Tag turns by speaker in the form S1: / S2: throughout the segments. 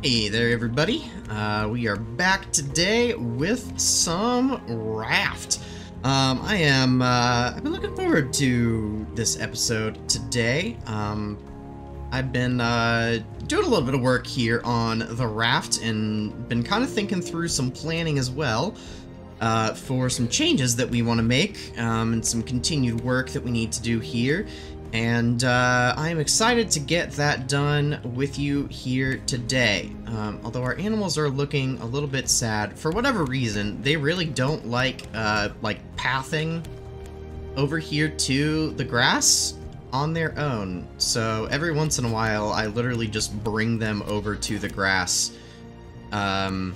S1: Hey there, everybody. We are back today with some Raft. I've been looking forward to this episode today. I've been doing a little bit of work here on the Raft and been kind of thinking through some planning as well for some changes that we want to make and some continued work that we need to do here. And I'm excited to get that done with you here today. Although our animals are looking a little bit sad, for whatever reason, they really don't like pathing over here to the grass on their own. So every once in a while, I literally just bring them over to the grass and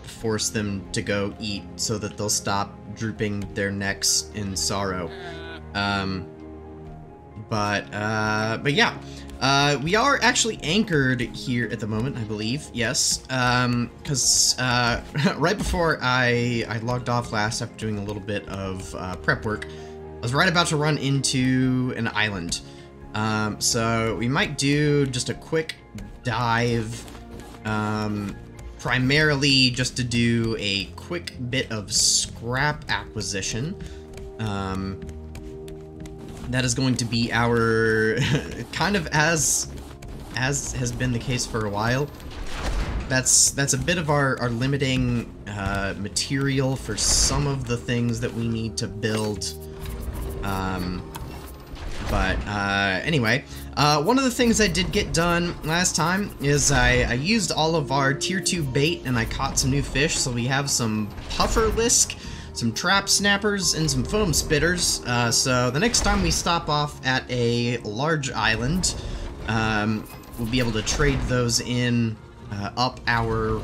S1: force them to go eat so that they'll stop drooping their necks in sorrow. But yeah, we are actually anchored here at the moment, I believe, yes, because right before I logged off last after doing a little bit of prep work, I was right about to run into an island, so we might do just a quick dive, primarily just to do a quick bit of scrap acquisition. That is going to be our, kind of as has been the case for a while. That's a bit of our limiting material for some of the things that we need to build. Anyway, one of the things I did get done last time is I used all of our tier 2 bait and I caught some new fish, so we have some puffer lisk, some trap snappers, and some foam spitters, so the next time we stop off at a large island, we'll be able to trade those in, up our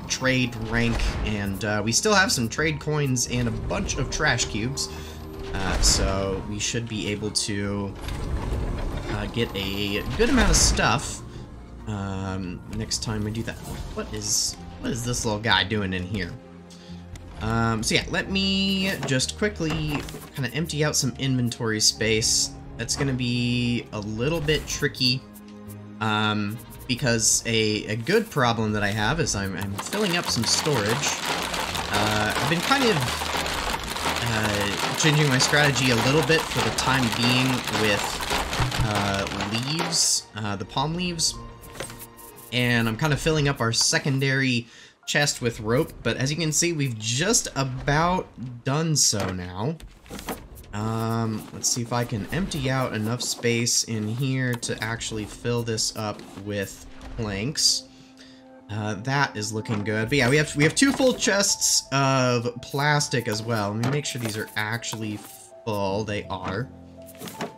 S1: trade rank, and we still have some trade coins and a bunch of trash cubes, so we should be able to get a good amount of stuff next time we do that. What is this little guy doing in here? So yeah, let me just quickly kind of empty out some inventory space. That's going to be a little bit tricky, because a good problem that I have is I'm filling up some storage. I've been kind of changing my strategy a little bit for the time being with leaves, the palm leaves, and I'm kind of filling up our secondary chest with rope, but as you can see, we've just about done so now. Let's see if I can empty out enough space in here to actually fill this up with planks. That is looking good. But yeah, we have 2 full chests of plastic as well. Let me make sure these are actually full. They are.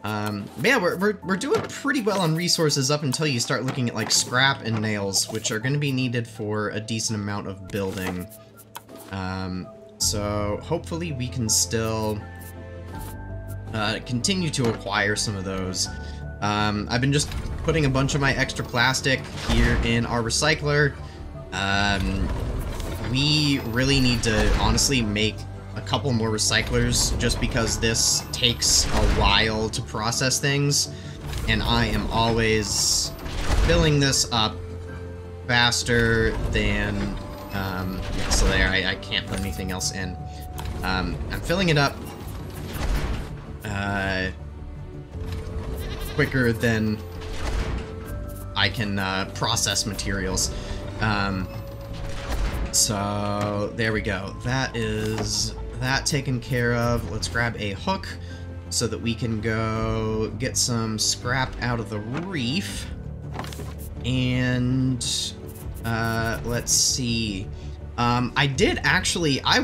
S1: But yeah, we're doing pretty well on resources up until you start looking at like scrap and nails, which are going to be needed for a decent amount of building. So hopefully we can still continue to acquire some of those. I've been just putting a bunch of my extra plastic here in our recycler. We really need to honestly make a couple more recyclers, just because this takes a while to process things, and I am always filling this up faster than, so there, I can't put anything else in. I'm filling it up quicker than I can process materials. So there we go. That is that taken care of. Let's grab a hook so that we can go get some scrap out of the reef. And let's see. I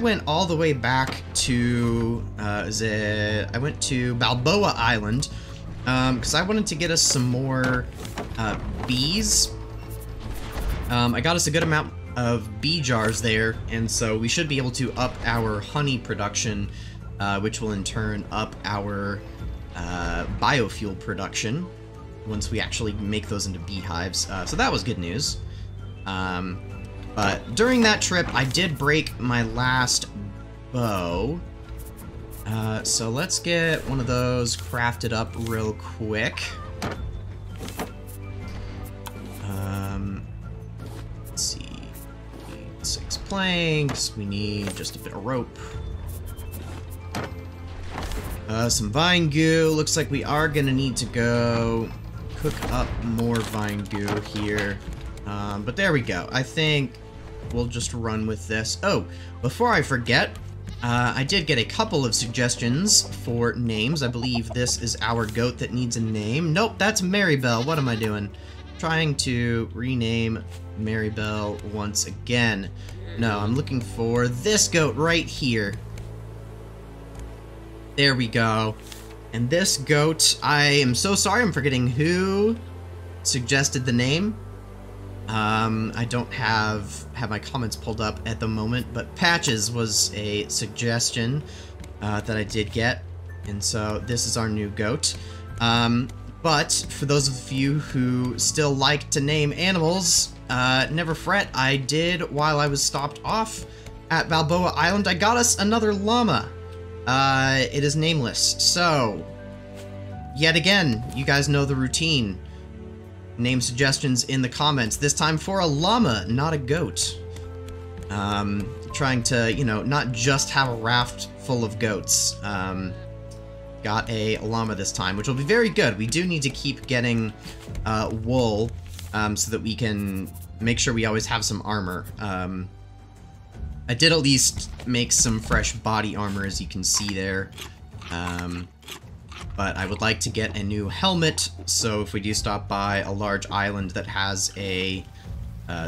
S1: went all the way back to I went to Balboa Island because I wanted to get us some more bees. I got us a good amount of bee jars there, and so we should be able to up our honey production, which will in turn up our biofuel production once we actually make those into beehives. So that was good news. But during that trip, I did break my last bow. So let's get one of those crafted up real quick. planks. We need just a bit of rope. Some vine goo. Looks like we are gonna need to go cook up more vine goo here. But there we go. I think we'll just run with this. Oh, before I forget, I did get a couple of suggestions for names. I believe this is our goat that needs a name. Nope, that's Maribel. What am I doing? Trying to rename Maribel once again. No, I'm looking for this goat right here. There we go. And this goat, I am so sorry, I'm forgetting who suggested the name. I don't have my comments pulled up at the moment, but Patches was a suggestion that I did get, and so this is our new goat. But for those of you who still like to name animals, never fret. I did while I was stopped off at Balboa Island. I got us another llama. It is nameless. So, yet again, you guys know the routine. Name suggestions in the comments. This time for a llama, not a goat. Trying to, you know, not just have a raft full of goats. Got a llama this time, which will be very good. We do need to keep getting wool so that we can make sure we always have some armor. I did at least make some fresh body armor, as you can see there. But I would like to get a new helmet, so if we do stop by a large island that has a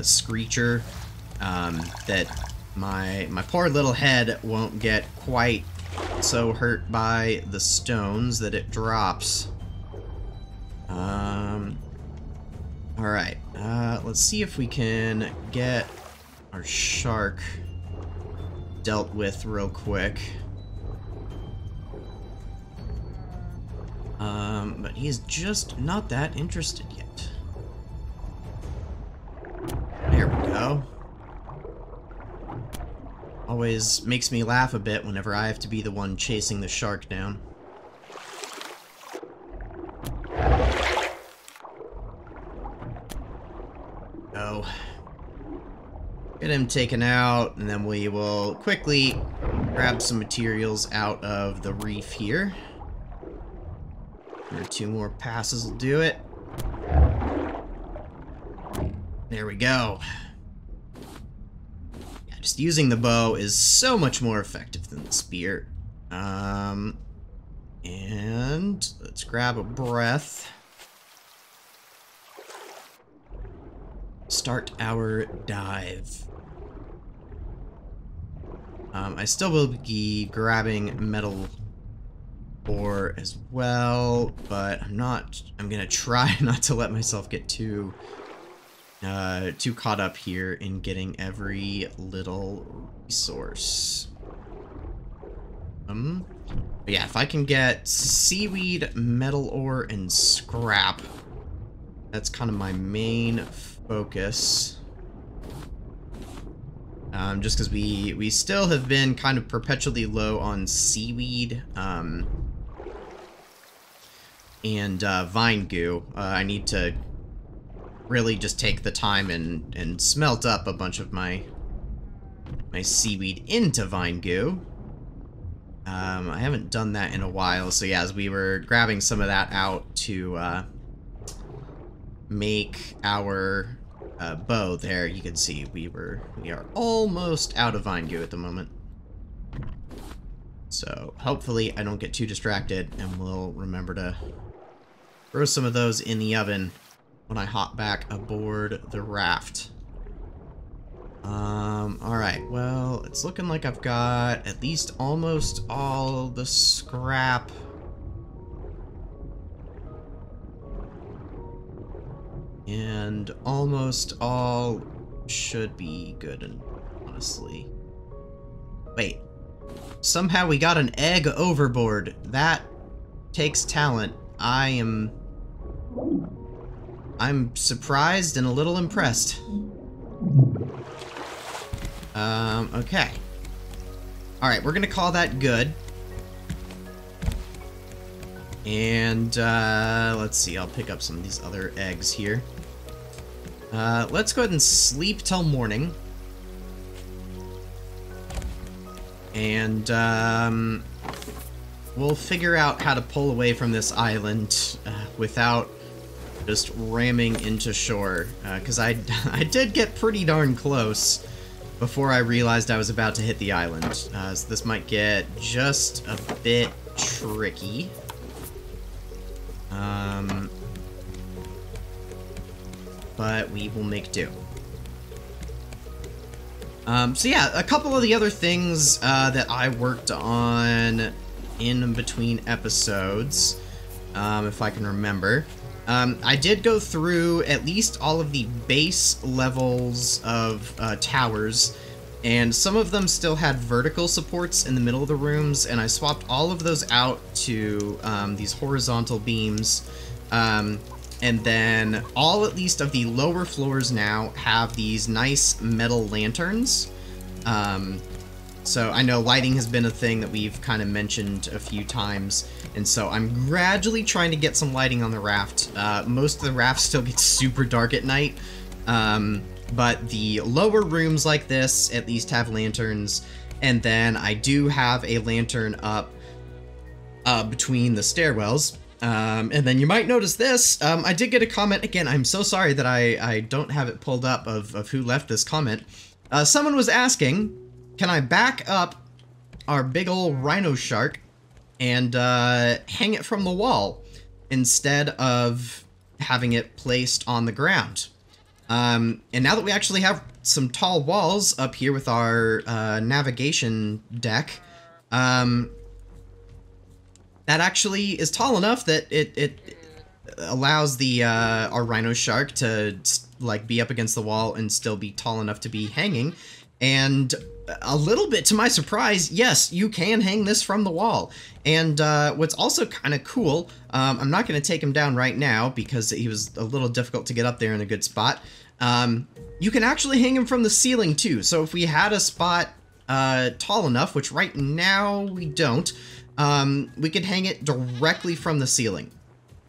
S1: screecher, that my poor little head won't get quite so hurt by the stones that it drops. Alright, let's see if we can get our shark dealt with real quick. But he's just not that interested yet. There we go. Always makes me laugh a bit whenever I have to be the one chasing the shark down. Oh. Get him taken out, and then we will quickly grab some materials out of the reef here. 1 or 2 more passes will do it. There we go. Yeah, just using the bow is so much more effective than the spear. And let's grab a breath. Start our dive. I still will be grabbing metal ore as well, but I'm gonna try not to let myself get too caught up here in getting every little resource. But yeah, if I can get seaweed, metal ore, and scrap, that's kind of my main focus. Just because we still have been kind of perpetually low on seaweed, and vine goo. I need to really just take the time and smelt up a bunch of my seaweed into vine goo. I haven't done that in a while, so yeah, as we were grabbing some of that out to make our bow there, you can see we are almost out of vine goo at the moment. So hopefully I don't get too distracted, and we'll remember to throw some of those in the oven when I hop back aboard the raft. Alright, well, it's looking like I've got at least almost all the scrap. And almost all should be good, and honestly. Wait. Somehow we got an egg overboard. That takes talent. I'm surprised and a little impressed. Okay. Alright, we're gonna call that good. And, let's see, I'll pick up some of these other eggs here. Let's go ahead and sleep till morning. and we'll figure out how to pull away from this island without just ramming into shore, because I did get pretty darn close before I realized I was about to hit the island. So this might get just a bit tricky. But we will make do. So yeah, a couple of the other things that I worked on in between episodes, if I can remember. I did go through at least all of the base levels of towers, and some of them still had vertical supports in the middle of the rooms, and I swapped all of those out to these horizontal beams. And then all at least of the lower floors now have these nice metal lanterns. So I know lighting has been a thing that we've kind of mentioned a few times, and so I'm gradually trying to get some lighting on the raft. Most of the raft still gets super dark at night, but the lower rooms like this at least have lanterns, and then I do have a lantern up between the stairwells. And then you might notice this, I did get a comment, again, I'm so sorry that I don't have it pulled up of who left this comment. Someone was asking, can I back up our big ol' rhino shark and hang it from the wall instead of having it placed on the ground? And now that we actually have some tall walls up here with our navigation deck, that actually is tall enough that it allows the our rhino shark to like be up against the wall and still be tall enough to be hanging. And a little bit to my surprise, yes, you can hang this from the wall. And what's also kind of cool, I'm not going to take him down right now because he was a little difficult to get up there in a good spot. You can actually hang him from the ceiling too. So if we had a spot tall enough, which right now we don't, we could hang it directly from the ceiling.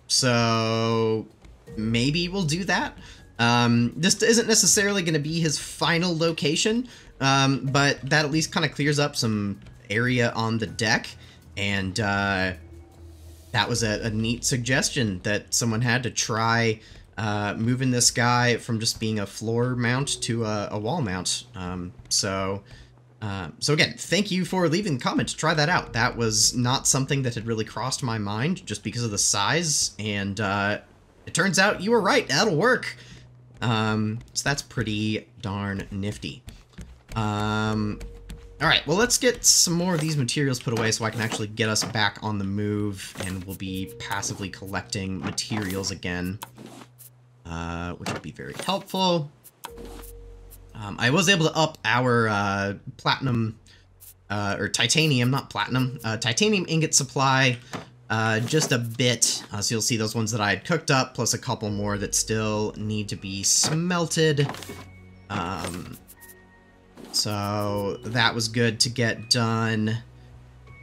S1: So maybe we'll do that. This isn't necessarily going to be his final location, but that at least kind of clears up some area on the deck, and that was a neat suggestion that someone had to try moving this guy from just being a floor mount to a wall mount. So again, thank you for leaving the comment to try that out. That was not something that had really crossed my mind just because of the size, and it turns out you were right, that'll work. So that's pretty darn nifty. Alright, well, let's get some more of these materials put away so I can actually get us back on the move, and we'll be passively collecting materials again, which will be very helpful. I was able to up our platinum, or titanium, not platinum, titanium ingot supply just a bit. So you'll see those ones that I had cooked up, plus a couple more that still need to be smelted. So that was good to get done.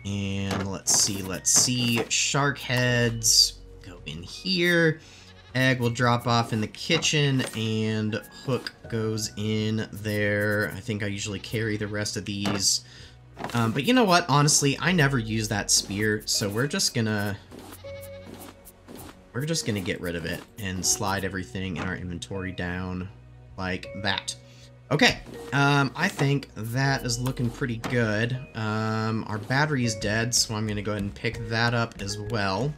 S1: And let's see, shark heads go in here. Egg will drop off in the kitchen, and hook goes in there. I think I usually carry the rest of these. But you know what? Honestly, I never use that spear, so we're just gonna get rid of it and slide everything in our inventory down like that. Okay, I think that is looking pretty good. Our battery is dead, so I'm gonna go ahead and pick that up as well.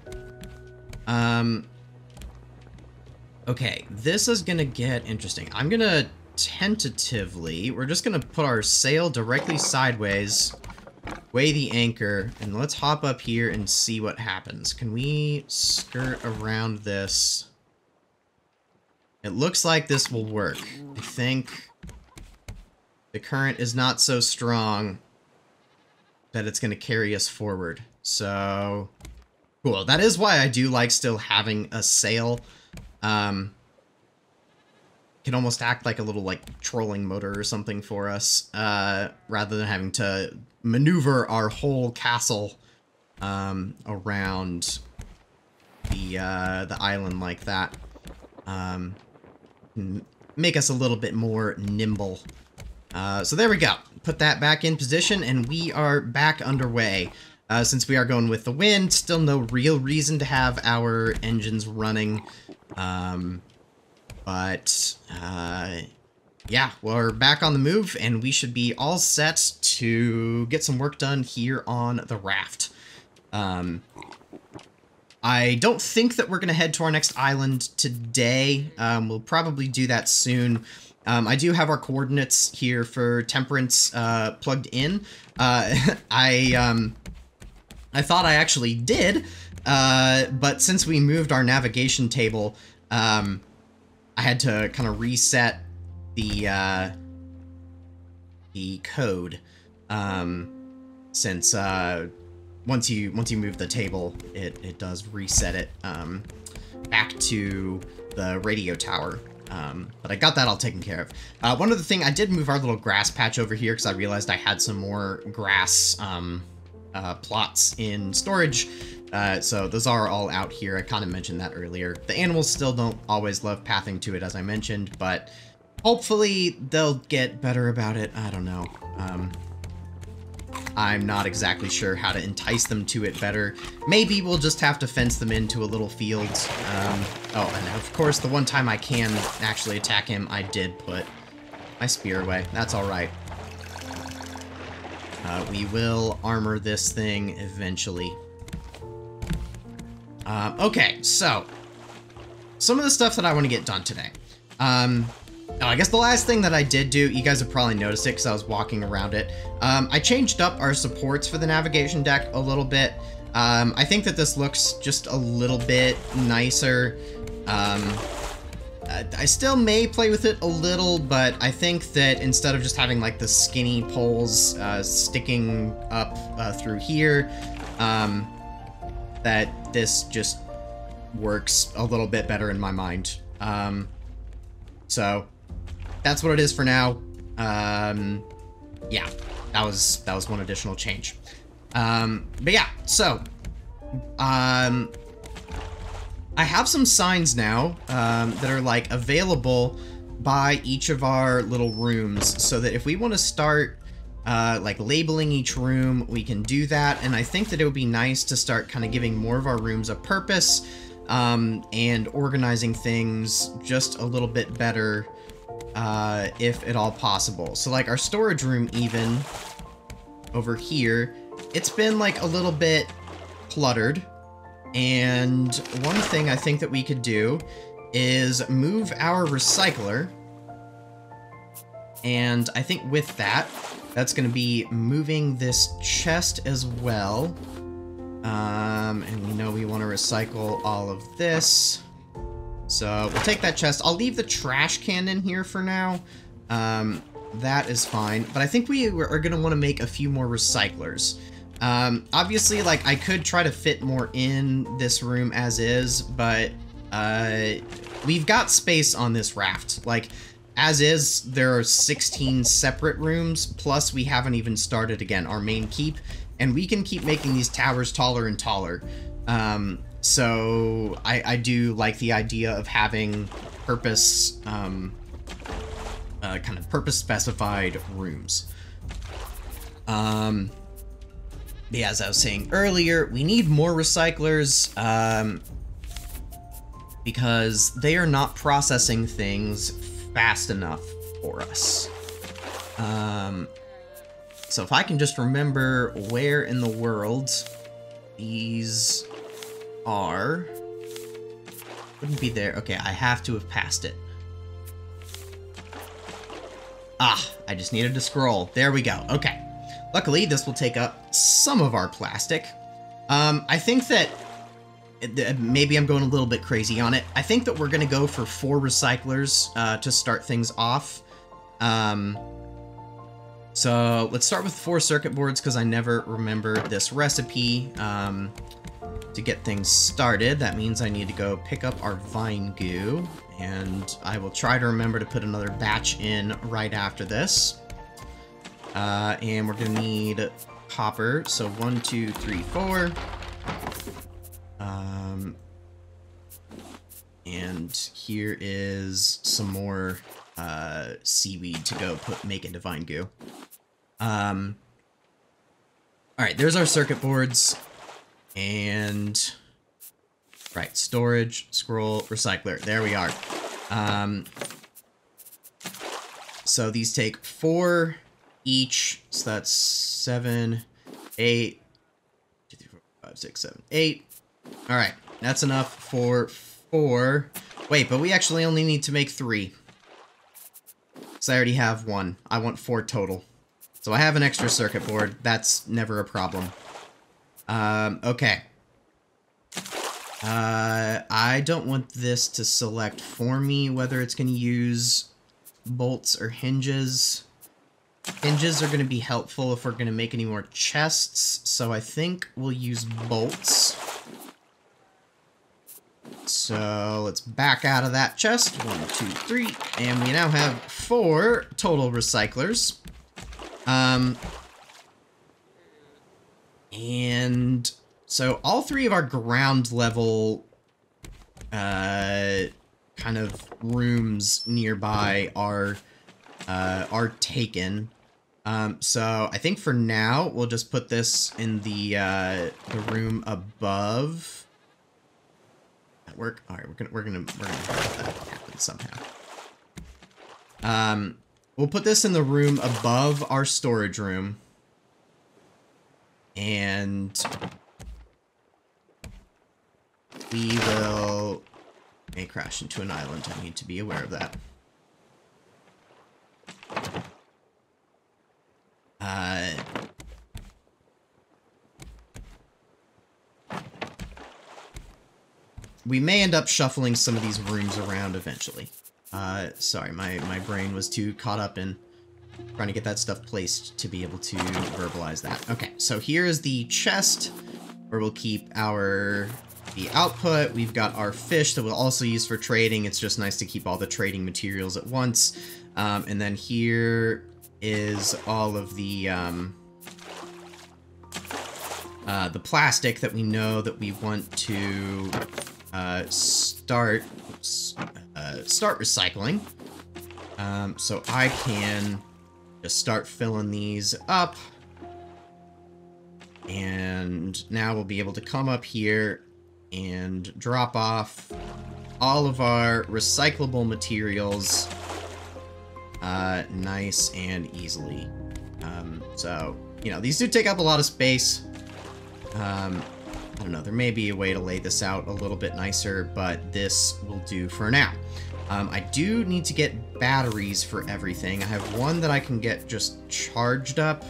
S1: Okay, this is gonna get interesting. I'm gonna tentatively, we're just gonna put our sail directly sideways, weigh the anchor, and let's hop up here and see what happens. Can we skirt around this? It looks like this will work. I think the current is not so strong that it's gonna carry us forward. So, cool. That is why I do like still having a sail. Can almost act like a little, like, trolling motor or something for us, rather than having to maneuver our whole castle, around the island like that. Make us a little bit more nimble So there we go. Put that back in position, and we are back underway. Since we are going with the wind, still no real reason to have our engines running. Yeah, we're back on the move, and we should be all set to get some work done here on the raft. I don't think that we're going to head to our next island today. We'll probably do that soon. I do have our coordinates here for Temperance plugged in. I thought I actually did, but since we moved our navigation table, I had to kind of reset the code, since once you move the table, it does reset it back to the radio tower. But I got that all taken care of. One other thing, I did move our little grass patch over here because I realized I had some more grass plots in storage. So those are all out here. I kind of mentioned that earlier. The animals still don't always love pathing to it, as I mentioned, but hopefully they'll get better about it. I don't know. I'm not exactly sure how to entice them to it better. Maybe we'll just have to fence them into a little field. Oh, and of course, the one time I can actually attack him, I did put my spear away. That's all right. We will armor this thing eventually. Okay, so some of the stuff that I want to get done today. I guess the last thing that I did do, you guys have probably noticed it because I was walking around it. I changed up our supports for the navigation deck a little bit. I think that this looks just a little bit nicer. I still may play with it a little, but I think that instead of just having like the skinny poles sticking up through here, that this just works a little bit better in my mind. So that's what it is for now. Yeah, that was one additional change. But yeah, so I have some signs now that are like available by each of our little rooms, so that if we want to start like labeling each room, we can do that. And I think that it would be nice to start kind of giving more of our rooms a purpose, and organizing things just a little bit better, if at all possible. So like our storage room, even over here, it's been like a little bit cluttered. And one thing I think that we could do is move our recycler. And I think with that, that's going to be moving this chest as well. And we know we want to recycle all of this. So we'll take that chest. I'll leave the trash can in here for now. That is fine. But I think we are going to want to make a few more recyclers. Obviously, like, I could try to fit more in this room as is, but we've got space on this raft. Like, as is, there are 16 separate rooms, plus we haven't even started, again, our main keep, and we can keep making these towers taller and taller. So I do like the idea of having purpose, kind of purpose-specified rooms. Yeah, as I was saying earlier, we need more recyclers, because they are not processing things fast enough for us. So if I can just remember where in the world these are. Wouldn't be there. Okay, I have to have passed it. Ah, I just needed to scroll. There we go. Okay. Luckily, this will take up some of our plastic. I think that maybe I'm going a little bit crazy on it. I think that we're going to go for 4 recyclers to start things off. So let's start with 4 circuit boards because I never remember this recipe. To get things started, that means I need to go pick up our vine goo, and I will try to remember to put another batch in right after this. And we're gonna need copper, so 1, 2, 3, 4. And here is some more seaweed to go make into vine goo. Alright, there's our circuit boards. And... right, storage, scroll, recycler. There we are. So these take 4 each. So that's 7, 8, 2, 3, 4, 5, 6, 7, 8. Alright, that's enough for 4. Wait, but we actually only need to make 3. Because I already have 1. I want 4 total. So I have an extra circuit board. That's never a problem. Okay. I don't want this to select for me whether it's going to use bolts or hinges. Hinges are going to be helpful if we're going to make any more chests, so I think we'll use bolts. So let's back out of that chest. 1, 2, 3, and we now have 4 total recyclers. And so all 3 of our ground level kind of rooms nearby are taken. So I think for now we'll just put this in the room above. That work? All right, we're gonna make that happen somehow. We'll put this in the room above our storage room. And we may crash into an island. I need to be aware of that. We may end up shuffling some of these rooms around eventually. Sorry, my brain was too caught up in trying to get that stuff placed to be able to verbalize that. Okay, so here is the chest where we'll keep the output. We've got our fish that we'll also use for trading. It's just nice to keep all the trading materials at once. And then here is all of the plastic that we know that we want to start recycling. So I can just start filling these up. And now we'll be able to come up here and drop off all of our recyclable materials nice and easily. So, you know, these do take up a lot of space. I don't know, there may be a way to lay this out a little bit nicer, but this will do for now. I do need to get batteries for everything. I have one that I can get just charged up.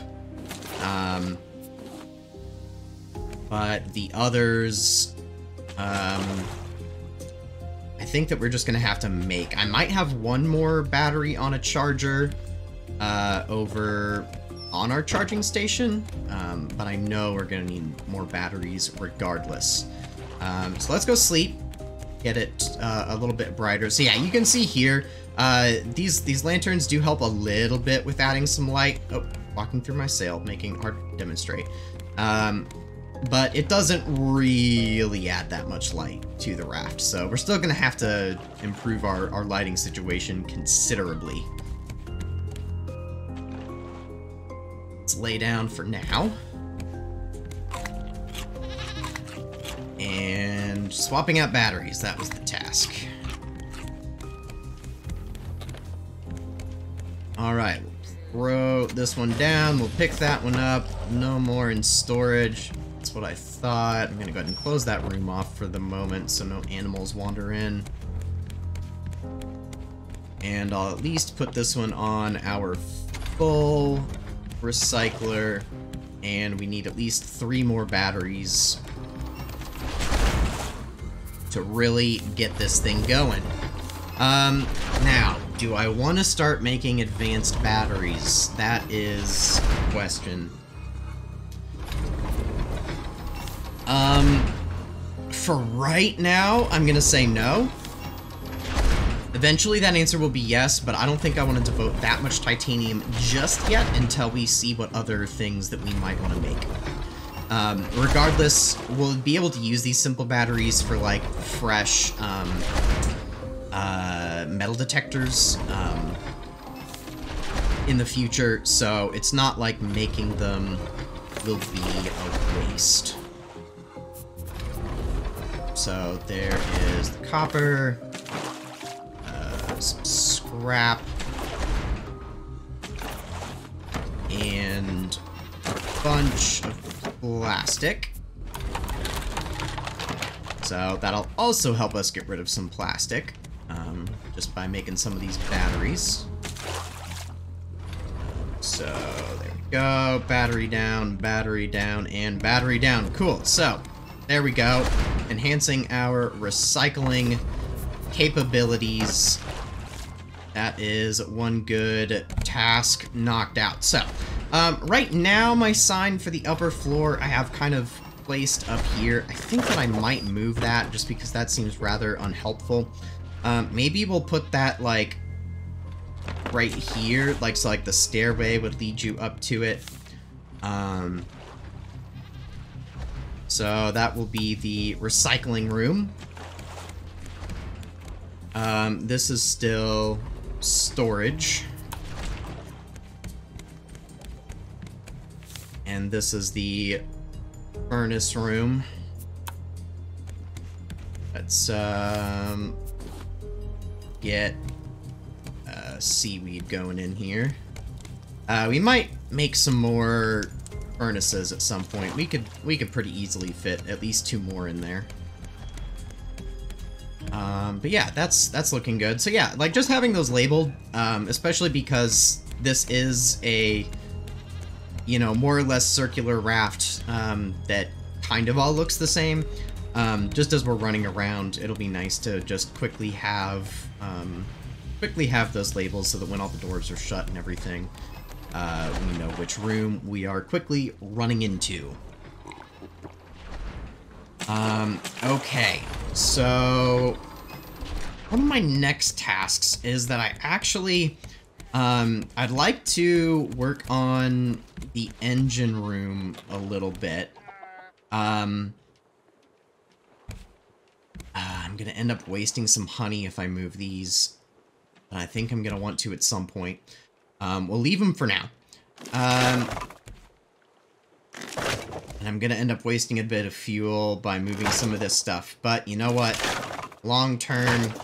S1: But the others, I think that we're just gonna have to make. I might have one more battery on a charger over on our charging station, but I know we're gonna need more batteries regardless. So let's go sleep, get it a little bit brighter. So yeah, you can see here, these lanterns do help a little bit with adding some light. Oh, walking through my sail, making art demonstrate. But it doesn't really add that much light to the raft, so we're still gonna have to improve our lighting situation considerably. Let's lay down for now. And swapping out batteries, that was the task. Alright, we'll throw this one down, we'll pick that one up, no more in storage. That's what I thought. I'm gonna go ahead and close that room off for the moment so no animals wander in. And I'll at least put this one on our full recycler, and we need at least 3 more batteries to really get this thing going. Now, do I want to start making advanced batteries? That is the question. For right now, I'm gonna say no. Eventually that answer will be yes, but I don't think I want to devote that much titanium just yet until we see what other things that we might want to make. Regardless, we'll be able to use these simple batteries for like fresh metal detectors. in the future, so it's not like making them will be a waste. So there is the copper, some scrap, and a bunch of plastic. So that'll also help us get rid of some plastic, just by making some of these batteries. So there we go, battery down, and battery down. Cool, so there we go, enhancing our recycling capabilities. That is one good task knocked out. So, right now my sign for the upper floor I have kind of placed up here. I think that I might move that just because that seems rather unhelpful. Maybe we'll put that like right here, like so like the stairway would lead you up to it. So that will be the recycling room. This is still storage. And this is the furnace room. Let's get seaweed going in here. We might make some more furnaces at some point. We could pretty easily fit at least 2 more in there. But yeah, that's looking good. So yeah, like just having those labeled, especially because this is a, you know, more or less circular raft that kind of all looks the same. Just as we're running around, it'll be nice to just quickly have those labels so that when all the doors are shut and everything, we know which room we are quickly running into. Okay, so one of my next tasks is that I actually, I'd like to work on the engine room a little bit. I'm gonna end up wasting some honey if I move these. I think I'm gonna want to at some point. We'll leave them for now. And I'm gonna end up wasting a bit of fuel by moving some of this stuff. But you know what? Long term,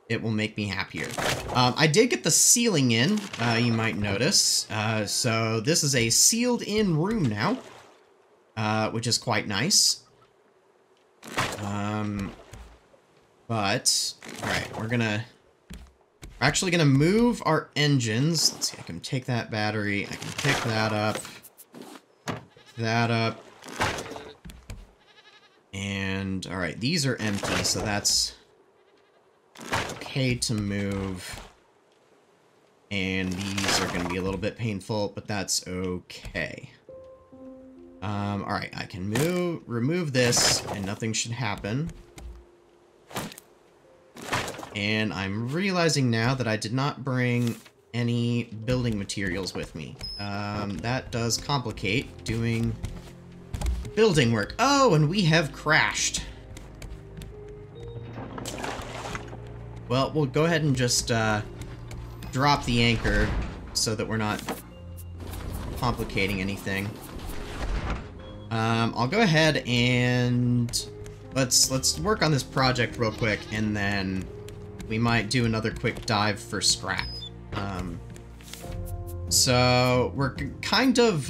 S1: it will make me happier. I did get the ceiling in, you might notice. So this is a sealed-in room now, which is quite nice. But, alright, we're actually gonna move our engines. Let's see, I can take that battery, I can pick that up, and, alright, these are empty, so that's okay to move. And these are gonna be a little bit painful, but that's okay. Alright, I can remove this, and nothing should happen. And I'm realizing now that I did not bring any building materials with me. That does complicate doing building work. Oh, and we have crashed. Well, we'll go ahead and just drop the anchor so that we're not complicating anything. I'll go ahead and let's work on this project real quick, and then we might do another quick dive for scrap. So we're kind of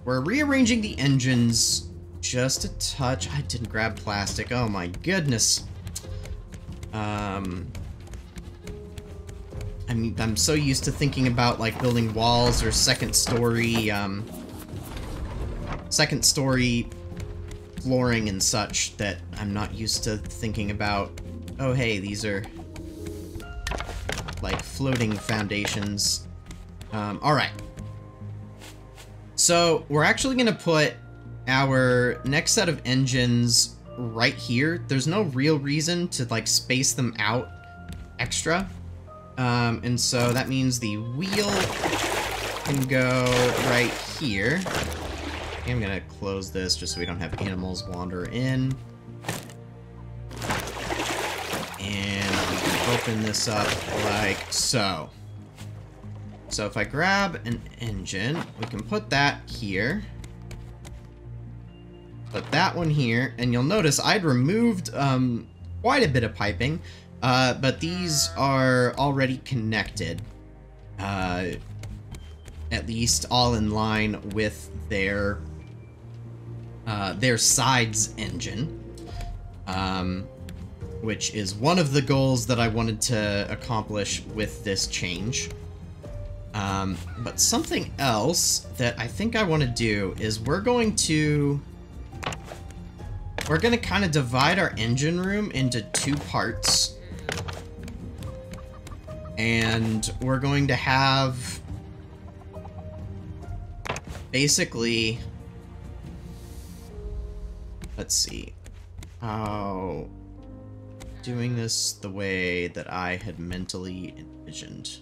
S1: we're rearranging the engines just a touch. I didn't grab plastic. Oh my goodness. I mean, I'm so used to thinking about like building walls or second story flooring and such that I'm not used to thinking about, oh hey, these are like floating foundations. Alright. So we're actually gonna put our next set of engines right here. There's no real reason to like space them out extra. And so that means the wheel can go right here. I'm gonna close this just so we don't have animals wander in. And we can open this up like so. So if I grab an engine, we can put that here. Put that one here, and you'll notice I'd removed quite a bit of piping, but these are already connected. At least all in line with their sides engine, which is one of the goals that I wanted to accomplish with this change. But something else that I think I want to do is we're going to kind of divide our engine room into 2 parts. And we're going to have basically, let's see, how doing this the way that I had mentally envisioned.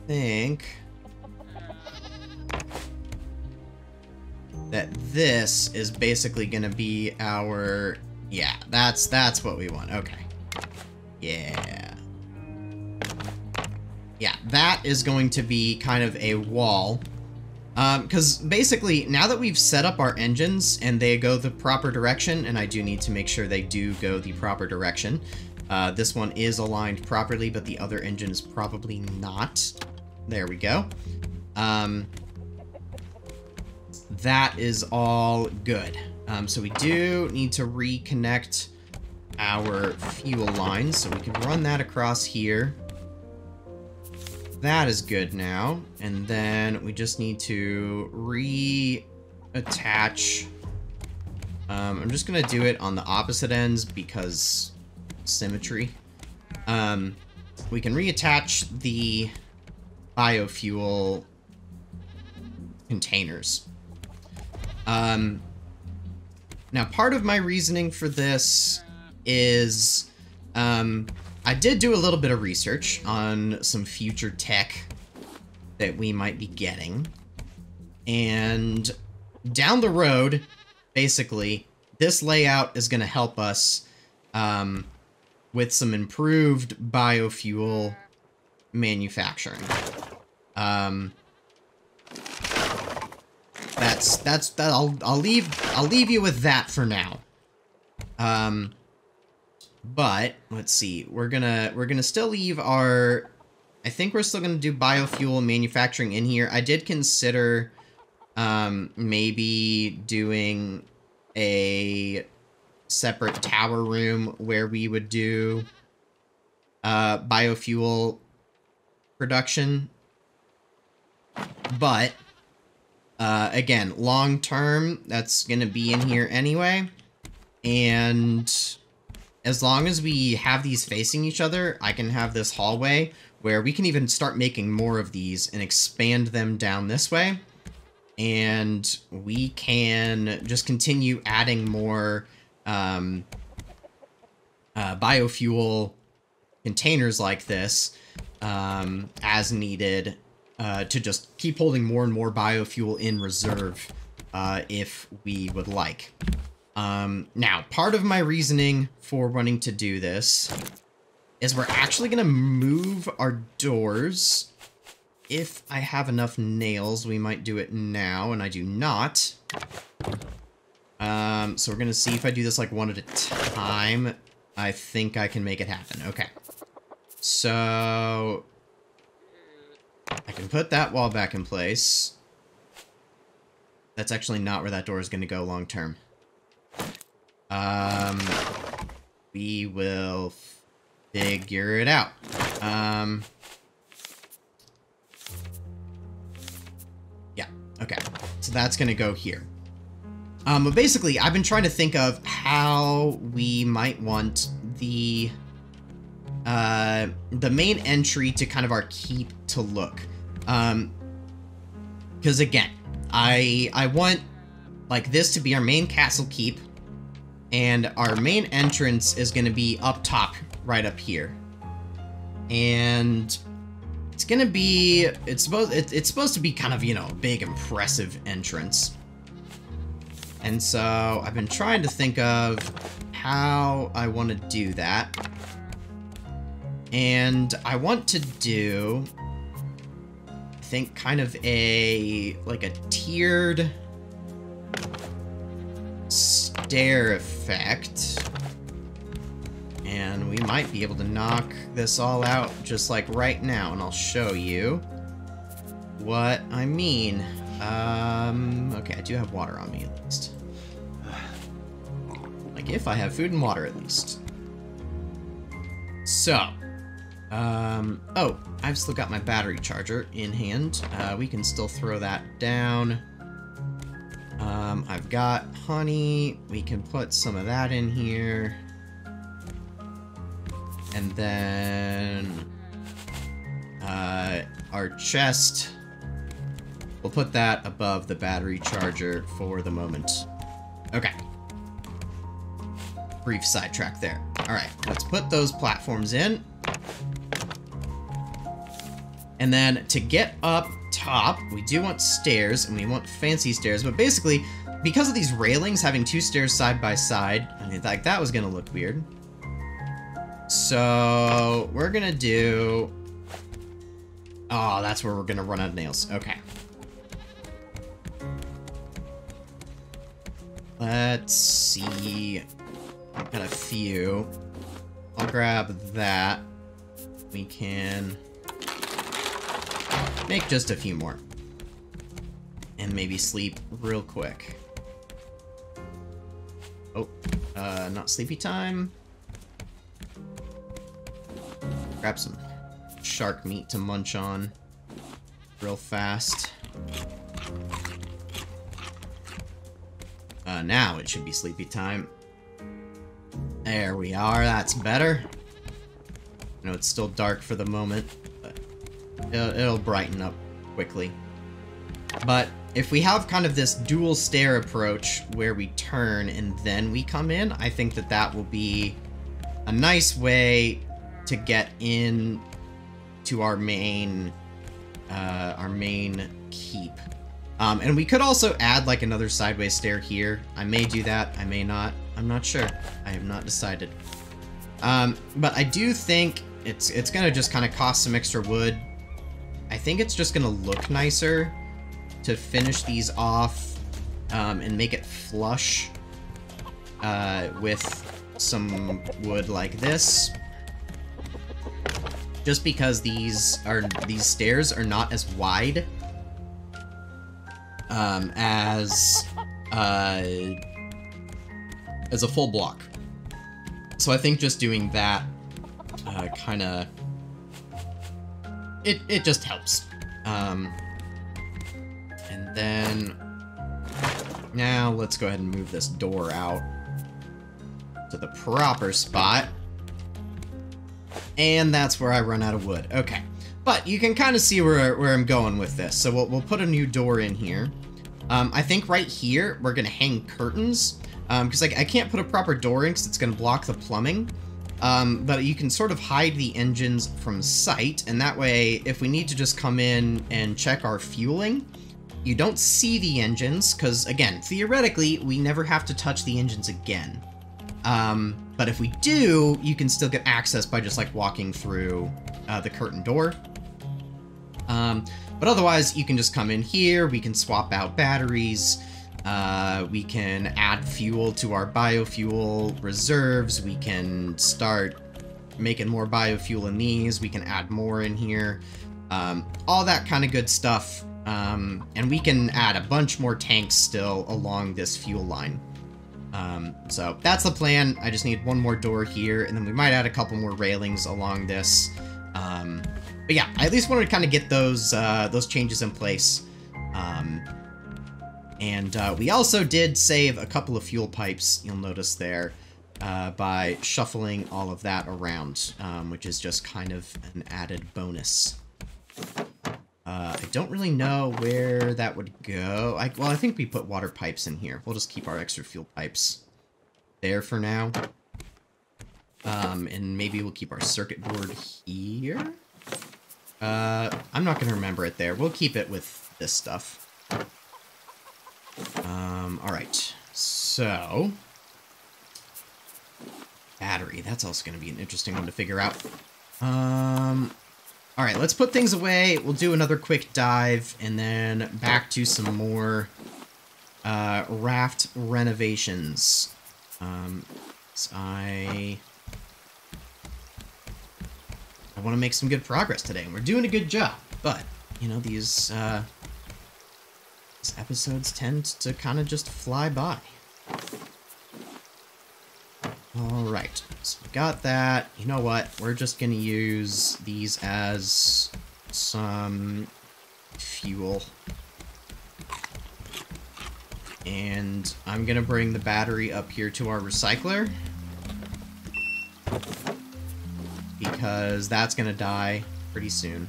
S1: Think that this is basically gonna be our, yeah, that's what we want. Okay. Yeah, that is going to be kind of a wall, because basically now that we've set up our engines and they go the proper direction, and I do need to make sure they do go the proper direction. This one is aligned properly, but the other engine is probably not. There we go. That is all good. So we do need to reconnect our fuel lines, so we can run that across here. That is good now. And then we just need to reattach. I'm just gonna do it on the opposite ends because symmetry. We can reattach the biofuel containers. Now, part of my reasoning for this is, I did do a little bit of research on some future tech that we might be getting, and down the road, basically, this layout is going to help us with some improved biofuel manufacturing. I'll leave you with that for now. But let's see, we're gonna still leave our, I think we're still gonna do biofuel manufacturing in here. I did consider maybe doing a separate tower room where we would do biofuel production, but again, long term, that's gonna be in here anyway, and as long as we have these facing each other, I can have this hallway where we can even start making more of these and expand them down this way, and we can just continue adding more biofuel containers like this as needed, to just keep holding more and more biofuel in reserve if we would like. Now, part of my reasoning for wanting to do this is we're actually going to move our doors. If I have enough nails, we might do it now, and I do not. So we're going to see if I do this like one at a time. I think I can make it happen. Okay. So I can put that wall back in place. That's actually not where that door is going to go long term. We will figure it out. Yeah, okay. So that's gonna go here. But basically, I've been trying to think of how we might want the main entry to kind of our keep to look. Because again, I want like this to be our main castle keep, And our main entrance is going to be up top, right up here. And it's going to be, it's supposed to be kind of, you know, a big, impressive entrance. And so I've been trying to think of how I want to do that. And I want to do, I think, kind of like a tiered stair effect. And we might be able to knock this all out just like right now, and I'll show you what I mean. Okay, I do have water on me at least. Like, if I have food and water at least. So, oh, I've still got my battery charger in hand. We can still throw that down. I've got honey. We can put some of that in here. And then, our chest, we'll put that above the battery charger for the moment. Okay. Brief sidetrack there. Alright, let's put those platforms in. And then, to get up top, we do want stairs, and we want fancy stairs, but basically, because of these railings having two stairs side by side, I mean, like, that was gonna look weird. So, we're gonna do... Oh, that's where we're gonna run out of nails. Okay. Let's see... I've got a few. I'll grab that. We can... make just a few more. And maybe sleep real quick. Oh, not sleepy time. Grab some shark meat to munch on real fast. Now it should be sleepy time. There we are, that's better. I know it's still dark for the moment, but it'll brighten up quickly. But if we have kind of this dual stair approach where we turn and then we come in, I think that that will be a nice way to get in to our main keep. And we could also add like another sideways stair here. I may do that, I may not. I'm not sure. I have not decided. But I do think it's gonna just kind of cost some extra wood. I think it's just gonna look nicer to finish these off and make it flush with some wood like this. Just because these stairs are not as wide as a full block. So I think just doing that kind of it just helps. And then now let's go ahead and move this door out to the proper spot. And that's where I run out of wood. Okay. But you can kind of see where I'm going with this. So we'll put a new door in here. I think right here we're going to hang curtains. Because I can't put a proper door in because it's going to block the plumbing. But you can sort of hide the engines from sight. And that way, if we need to just come in and check our fueling, you don't see the engines. Because, again, theoretically, we never have to touch the engines again. But if we do, you can still get access by just like walking through the curtain door. But otherwise, you can just come in here, we can swap out batteries, we can add fuel to our biofuel reserves, we can start making more biofuel in these, we can add more in here, all that kind of good stuff. And we can add a bunch more tanks still along this fuel line. So that's the plan. I just need one more door here, and then we might add a couple more railings along this. But yeah, I at least wanted to kind of get those changes in place. And we also did save a couple of fuel pipes, you'll notice there, by shuffling all of that around, which is just kind of an added bonus. I don't really know where that would go. Well, I think we put water pipes in here. We'll just keep our extra fuel pipes. there for now. And maybe we'll keep our circuit board here. I'm not gonna remember it there. We'll keep it with this stuff. Alright. So... battery. That's also gonna be an interesting one to figure out. Alright, let's put things away. We'll do another quick dive, and then back to some more, raft renovations. So I want to make some good progress today, and we're doing a good job, but, you know, these episodes tend to kind of just fly by. Alright, so we got that. You know what? We're just gonna use these as some fuel. And I'm gonna bring the battery up here to our recycler, because that's gonna die pretty soon.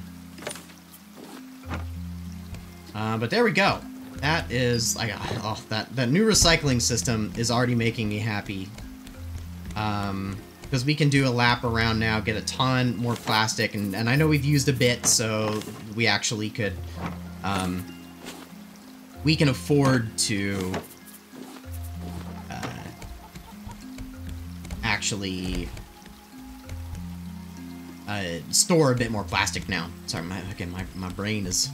S1: But there we go. That is, that new recycling system is already making me happy. Because we can do a lap around now, get a ton more plastic, and I know we've used a bit, so we actually could, we can afford to, actually, store a bit more plastic now. Sorry, my brain is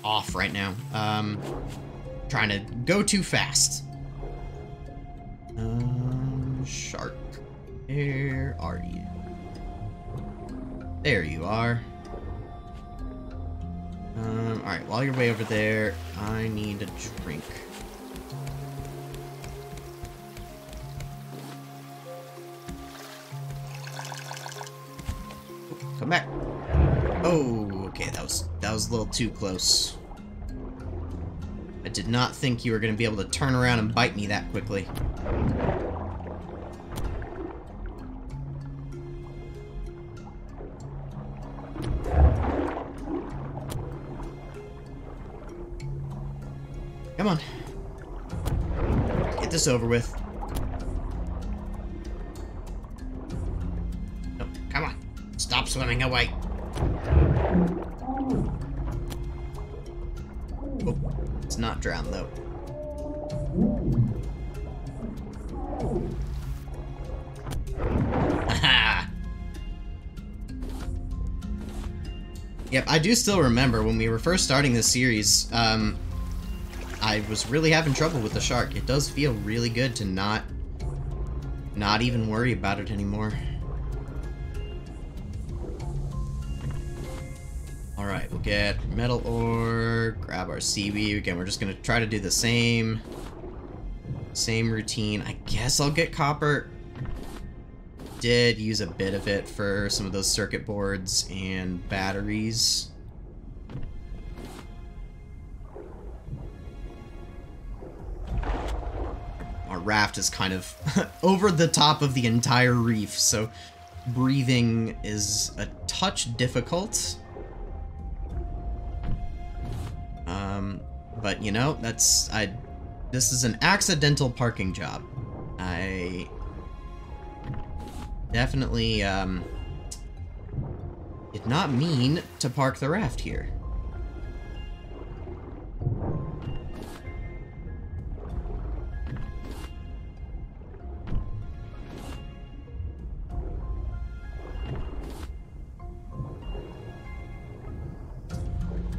S1: off right now. Trying to go too fast. Shark, where are you? There you are. Alright, while you're way over there, I need a drink. Come back. Oh, okay, that was a little too close. I did not think you were going to be able to turn around and bite me that quickly. Come on. Get this over with. No, come on. Stop swimming away. Oh, it's not drowned, though. Haha! Yep, I do still remember when we were first starting this series, I was really having trouble with the shark. It does feel really good to not even worry about it anymore. Alright, we'll get metal ore, grab our seaweed. Again, we're just gonna try to do the same routine. I guess I'll get copper. Did use a bit of it for some of those circuit boards and batteries. Our raft is kind of over the top of the entire reef, so breathing is a touch difficult. But you know, this is an accidental parking job. I definitely did not mean to park the raft here.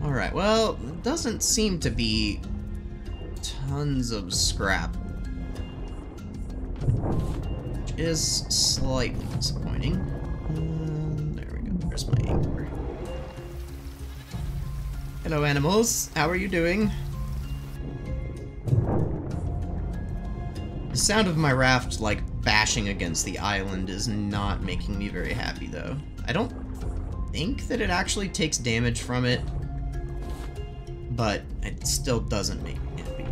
S1: Alright, well, it doesn't seem to be tons of scrap, which is slightly disappointing. There we go, there's my anchor. Hello, animals. How are you doing? The sound of my raft, like, bashing against the island is not making me very happy, though. I don't think that it actually takes damage from it, but it still doesn't make me happy.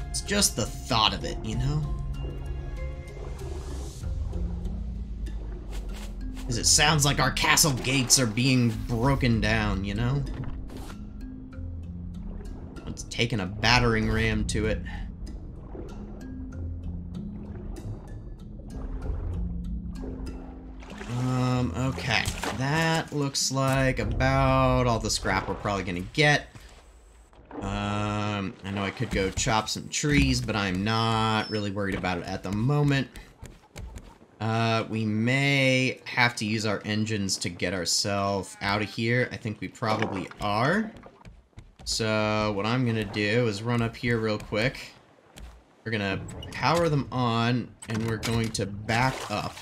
S1: It's just the thought of it, you know? Because it sounds like our castle gates are being broken down, you know? It's taking a battering ram to it. Okay, that looks like about all the scrap we're probably gonna get. I know I could go chop some trees, but I'm not really worried about it at the moment. We may have to use our engines to get ourselves out of here. I think we probably are. So what I'm gonna do is run up here real quick. We're gonna power them on, and we're going to back up.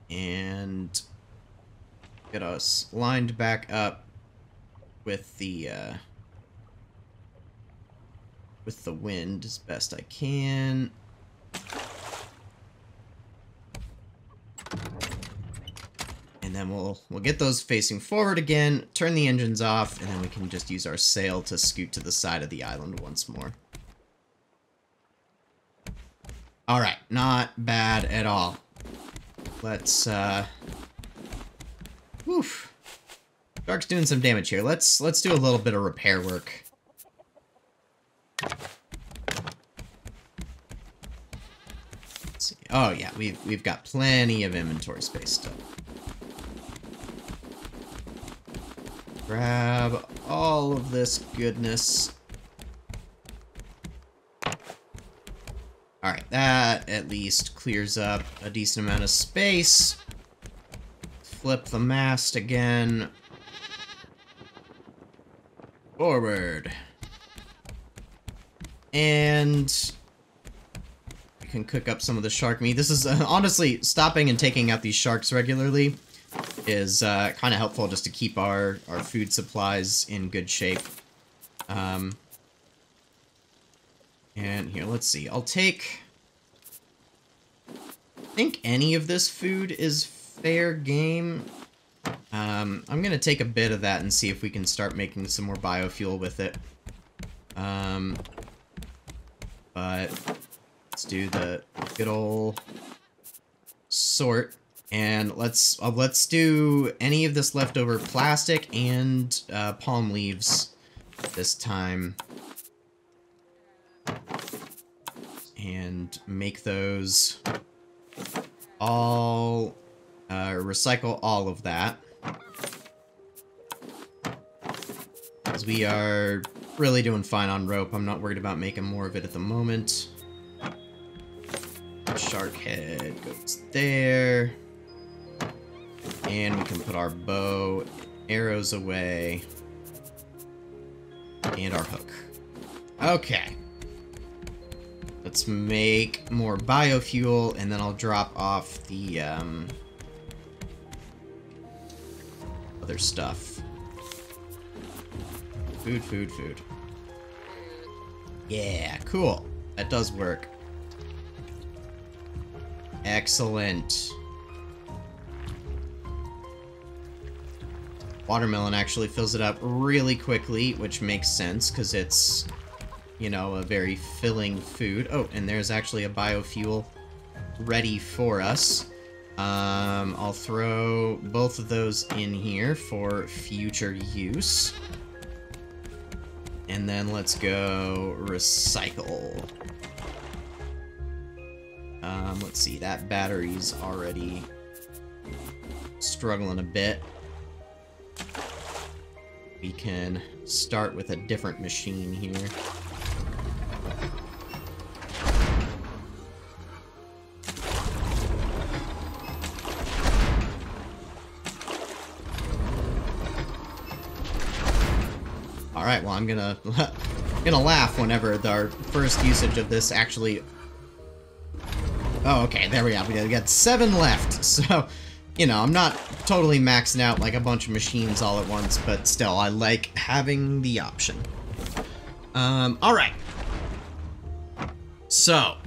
S1: And get us lined back up with the wind as best I can. And then we'll get those facing forward again, turn the engines off, and then we can just use our sail to scoot to the side of the island once more. Alright, not bad at all. Let's oof. Shark's doing some damage here. Let's do a little bit of repair work. Let's see. Oh yeah, we've got plenty of inventory space still. Grab all of this goodness. Alright, that at least clears up a decent amount of space. Flip the mast again. Forward. And we can cook up some of the shark meat. This is, honestly, stopping and taking out these sharks regularly is kind of helpful just to keep our food supplies in good shape. And here, let's see. I'll take... I think any of this food is fair game. I'm gonna take a bit of that and see if we can start making some more biofuel with it. But let's do the good old sort, and let's do any of this leftover plastic and palm leaves this time, and make those all recycle all of that. Because we are really doing fine on rope. I'm not worried about making more of it at the moment. Shark head goes there. And we can put our bow, arrows away, and our hook. Okay. Let's make more biofuel, and then I'll drop off the other stuff. Food, food, food. Yeah, cool. That does work. Excellent. Watermelon actually fills it up really quickly, which makes sense, because it's, you know, a very filling food. Oh, and there's actually a biofuel ready for us. I'll throw both of those in here for future use. And then let's go recycle. Let's see, that battery's already struggling a bit. We can start with a different machine here. Alright, well, I'm gonna laugh whenever our first usage of this actually... Oh, okay, there we go. We got 7 left, so, you know, I'm not totally maxing out like a bunch of machines all at once, but still, I like having the option. Alright. So,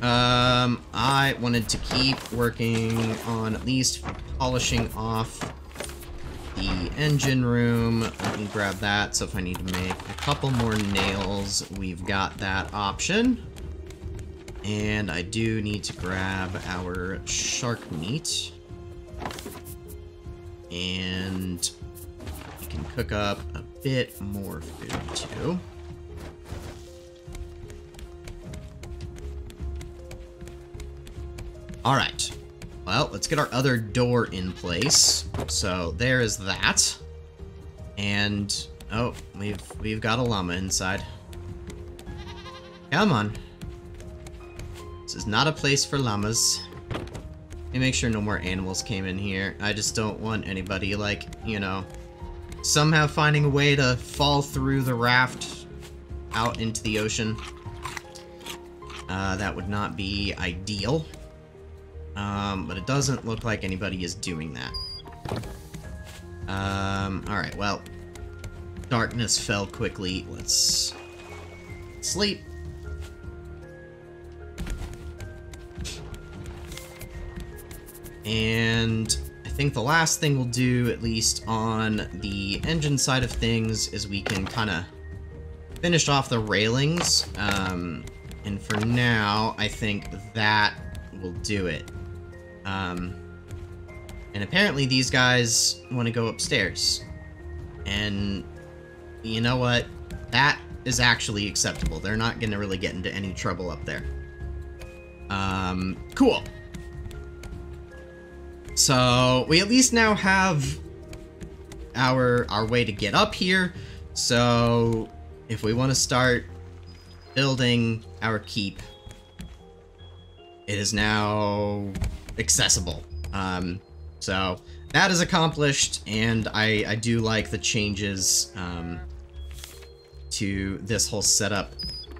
S1: I wanted to keep working on at least polishing off the engine room. Let me grab that, so if I need to make a couple more nails, we've got that option. And I do need to grab our shark meat. And we can cook up a bit more food, too. Alright. Well, let's get our other door in place. So, there is that. And, oh, we've got a llama inside. Come on. This is not a place for llamas. Let me make sure no more animals came in here. I just don't want anybody, like, you know, somehow finding a way to fall through the raft out into the ocean. That would not be ideal. But it doesn't look like anybody is doing that. Alright, well, darkness fell quickly. Let's sleep. And I think the last thing we'll do, at least on the engine side of things, is we can kind of finish off the railings. And for now, I think that will do it. And apparently these guys want to go upstairs. And you know what? That is actually acceptable. They're not going to really get into any trouble up there. Cool. So, we at least now have our way to get up here. So, if we want to start building our keep, it is now accessible. So, that is accomplished, and I do like the changes to this whole setup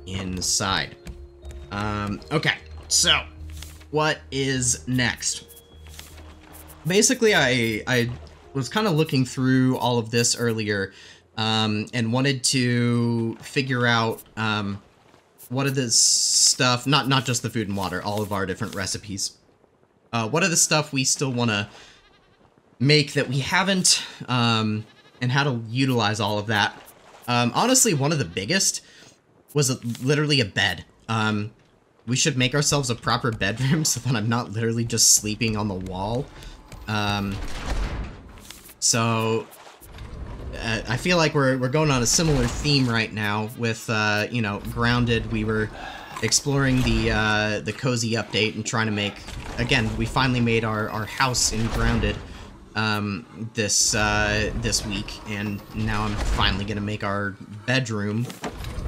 S1: inside. Okay, so, what is next? Basically, I was kind of looking through all of this earlier, and wanted to figure out what are the stuff, not just the food and water, all of our different recipes. What are the stuff we still want to make that we haven't, and how to utilize all of that. Honestly, one of the biggest was literally a bed. We should make ourselves a proper bedroom so that I'm not literally just sleeping on the wall. So I feel like we're going on a similar theme right now with, you know, Grounded. We were exploring the cozy update and trying to make, again, we finally made our house in Grounded this week, and now I'm finally gonna make our bedroom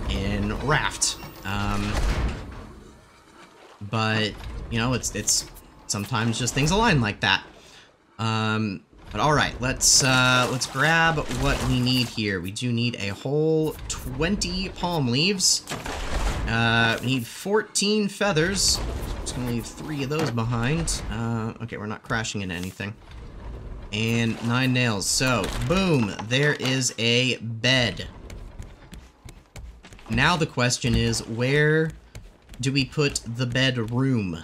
S1: in Raft. But you know, it's sometimes just things align like that. But all right, let's grab what we need here. We do need a whole 20 palm leaves. We need 14 feathers. Just gonna leave 3 of those behind. Okay, we're not crashing into anything. And 9 nails. So, boom, there is a bed. Now the question is, where do we put the bedroom?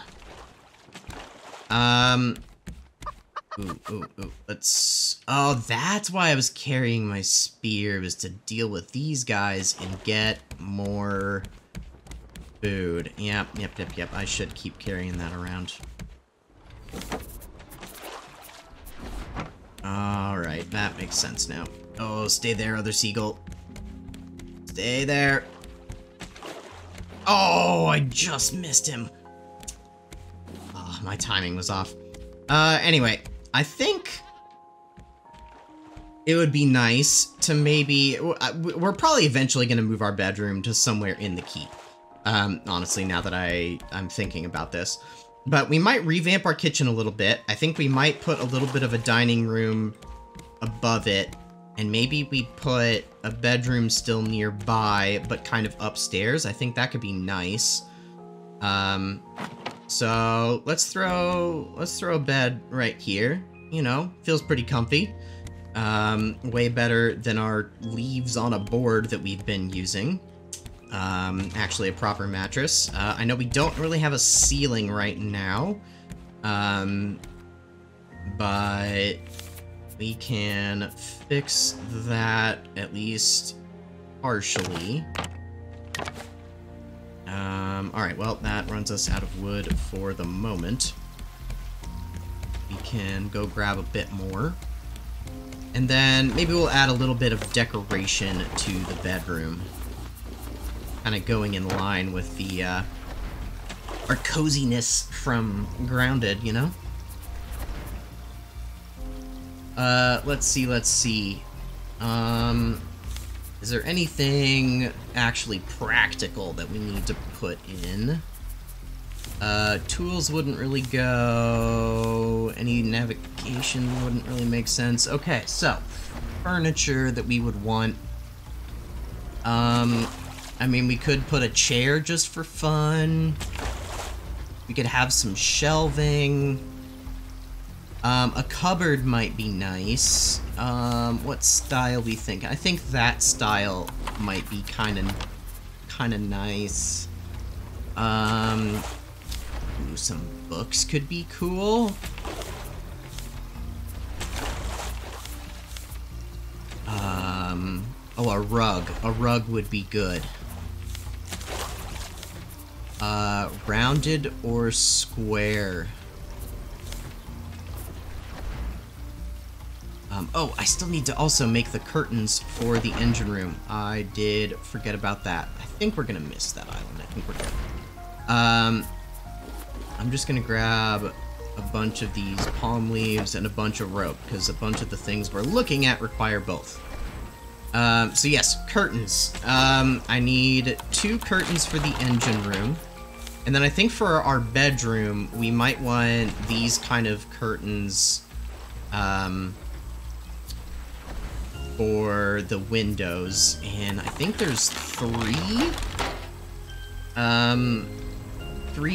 S1: Ooh, let's... Oh, that's why I was carrying my spear, was to deal with these guys and get more food. Yep. I should keep carrying that around. Alright, that makes sense now. Oh, stay there, other seagull. Stay there. Oh, I just missed him. Oh, my timing was off. Anyway, I think it would be nice to maybe... We're probably eventually going to move our bedroom to somewhere in the keep. Honestly, now that I'm thinking about this. But we might revamp our kitchen a little bit. I think we might put a little bit of a dining room above it. And maybe we put a bedroom still nearby, but kind of upstairs. I think that could be nice. So let's throw a bed right here. You know, feels pretty comfy. Way better than our leaves on a board that we've been using. Actually a proper mattress. I know we don't really have a ceiling right now. But we can fix that at least partially. Alright, well, that runs us out of wood for the moment. We can go grab a bit more. And then maybe we'll add a little bit of decoration to the bedroom. Kind of going in line with the our coziness from Grounded, you know? Let's see. Is there anything actually practical that we need to put in? Tools wouldn't really go. Any navigation wouldn't really make sense. Okay, so, furniture that we would want. I mean, we could put a chair just for fun. We could have some shelving. A cupboard might be nice. What style we think? I think that style might be kind of nice. Ooh, some books could be cool. Oh, a rug. A rug would be good. Rounded or square? Oh, I still need to also make the curtains for the engine room. I did forget about that. I think we're gonna miss that island. I think we're good. I'm just gonna grab a bunch of these palm leaves and a bunch of rope, because a bunch of the things we're looking at require both. So yes, curtains. I need 2 curtains for the engine room. And then I think for our bedroom, we might want these kind of curtains, for the windows. And I think there's 3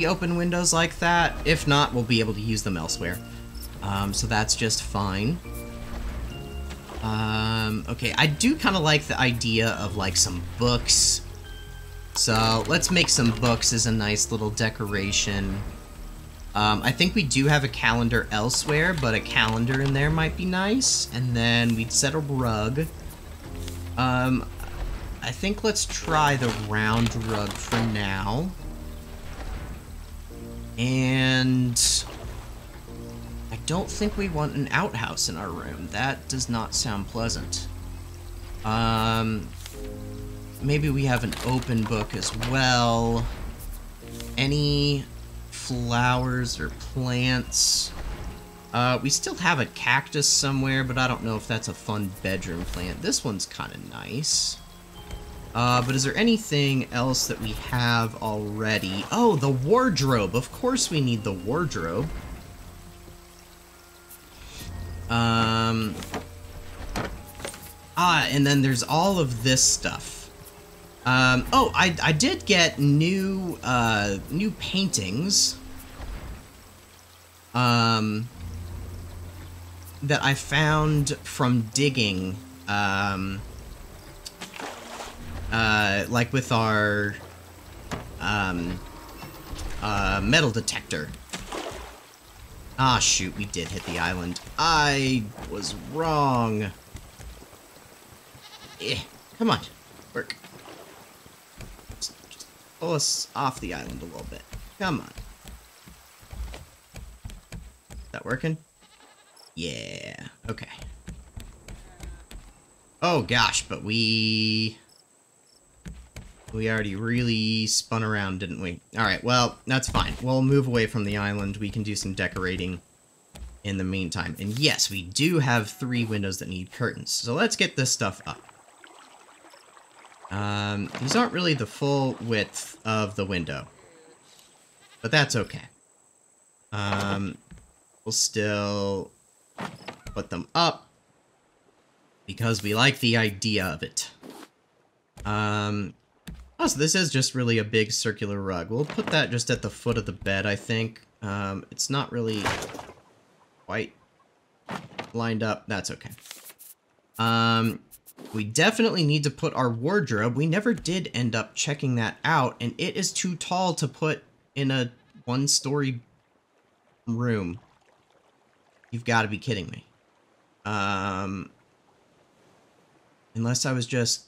S1: open windows like that. If not, we'll be able to use them elsewhere. So that's just fine. Okay, I do kind of like the idea of, like, some books. So, let's make some books as a nice little decoration. I think we do have a calendar elsewhere, but a calendar in there might be nice. And then we'd set a rug. I think let's try the round rug for now. And I don't think we want an outhouse in our room. That does not sound pleasant. Maybe we have an open book as well. Any flowers or plants? We still have a cactus somewhere, but I don't know if that's a fun bedroom plant. This one's kind of nice. But is there anything else that we have already? Oh, the wardrobe. Of course we need the wardrobe. And then there's all of this stuff. Oh, I did get new paintings. That I found from digging, like with our, metal detector. Ah, shoot, we did hit the island. I was wrong. Come on, work. Just pull us off the island a little bit. Come on. Is that working? Yeah, okay. Oh gosh, but we already really spun around, didn't we? Alright, well, that's fine. We'll move away from the island. We can do some decorating in the meantime. And yes, we do have 3 windows that need curtains. So let's get this stuff up. These aren't really the full width of the window. But that's okay. We'll still put them up because we like the idea of it. Oh, so this is just really a big circular rug. We'll put that just at the foot of the bed, I think. It's not really quite lined up. That's okay. We definitely need to put our wardrobe. We never did end up checking that out, and it is too tall to put in a 1-story room. You've got to be kidding me. Unless I was just...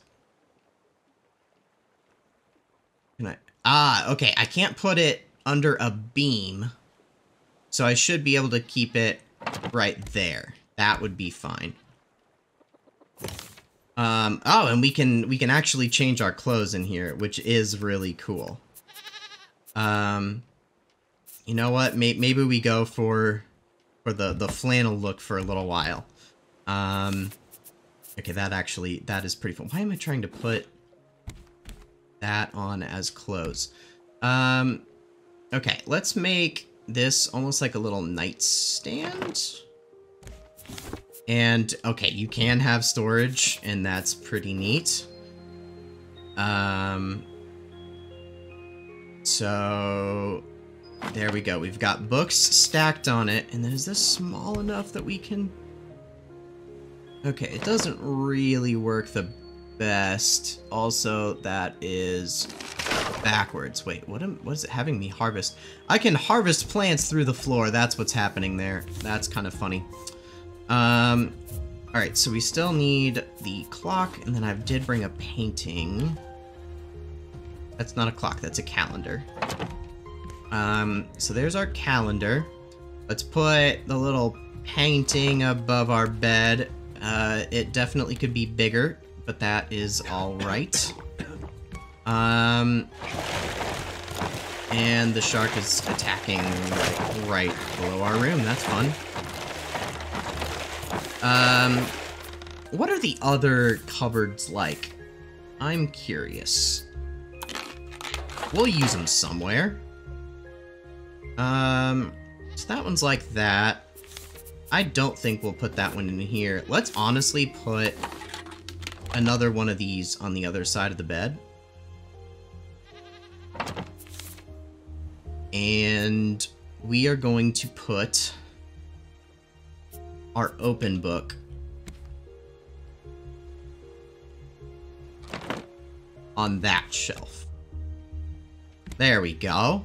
S1: Can I... Ah, okay. I can't put it under a beam. So I should be able to keep it right there. That would be fine. Oh, and we can actually change our clothes in here, which is really cool. You know what? Maybe we go for the flannel look for a little while. Okay, that is pretty fun. Why am I trying to put that on as clothes? Okay, let's make this almost like a little nightstand. And, okay, you can have storage, and that's pretty neat. So, there we go. We've got books stacked on it, and then is this small enough that we can... Okay, it doesn't really work the best. Also, that is backwards. Wait, what is it having me harvest? I can harvest plants through the floor. That's what's happening there. That's kind of funny. Alright, so we still need the clock, and then I did bring a painting. That's not a clock, that's a calendar. So there's our calendar. Let's put the little painting above our bed. It definitely could be bigger, but that is alright. And the shark is attacking right below our room. That's fun. What are the other cupboards like? I'm curious. We'll use them somewhere. So that one's like that. I don't think we'll put that one in here. Let's honestly put another one of these on the other side of the bed. And we are going to put our open book on that shelf. There we go.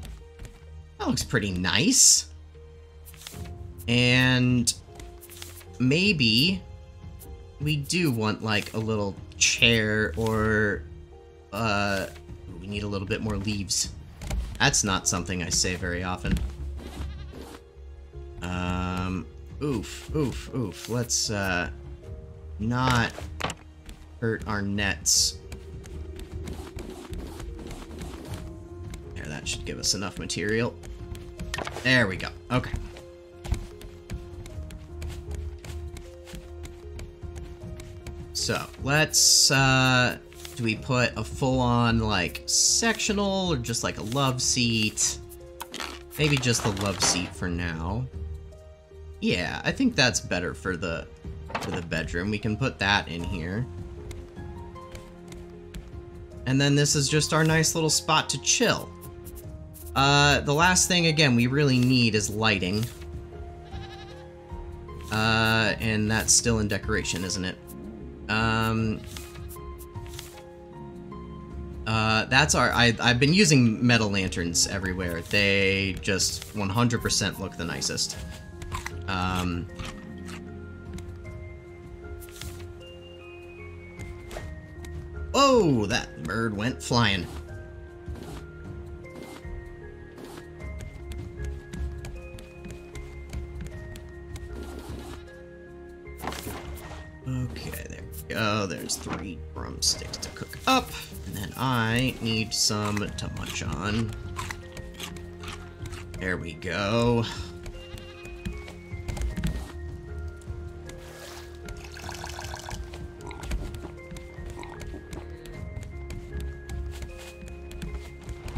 S1: That looks pretty nice. And maybe we do want like a little chair, or we need a little bit more leaves. That's not something I say very often. Oof. Let's not hurt our nets. There, that should give us enough material. There we go. Okay. So, let's, do we put a full-on, like, sectional, or just like a love seat? Maybe just the love seat for now. Yeah, I think that's better for the bedroom. We can put that in here. And then this is just our nice little spot to chill. The last thing, again, we really need is lighting. And that's still in decoration, isn't it? That's I've been using metal lanterns everywhere. They just 100% look the nicest. Oh, that bird went flying. Okay, there we go. There's 3 drumsticks to cook up. And then I need some to munch on. There we go.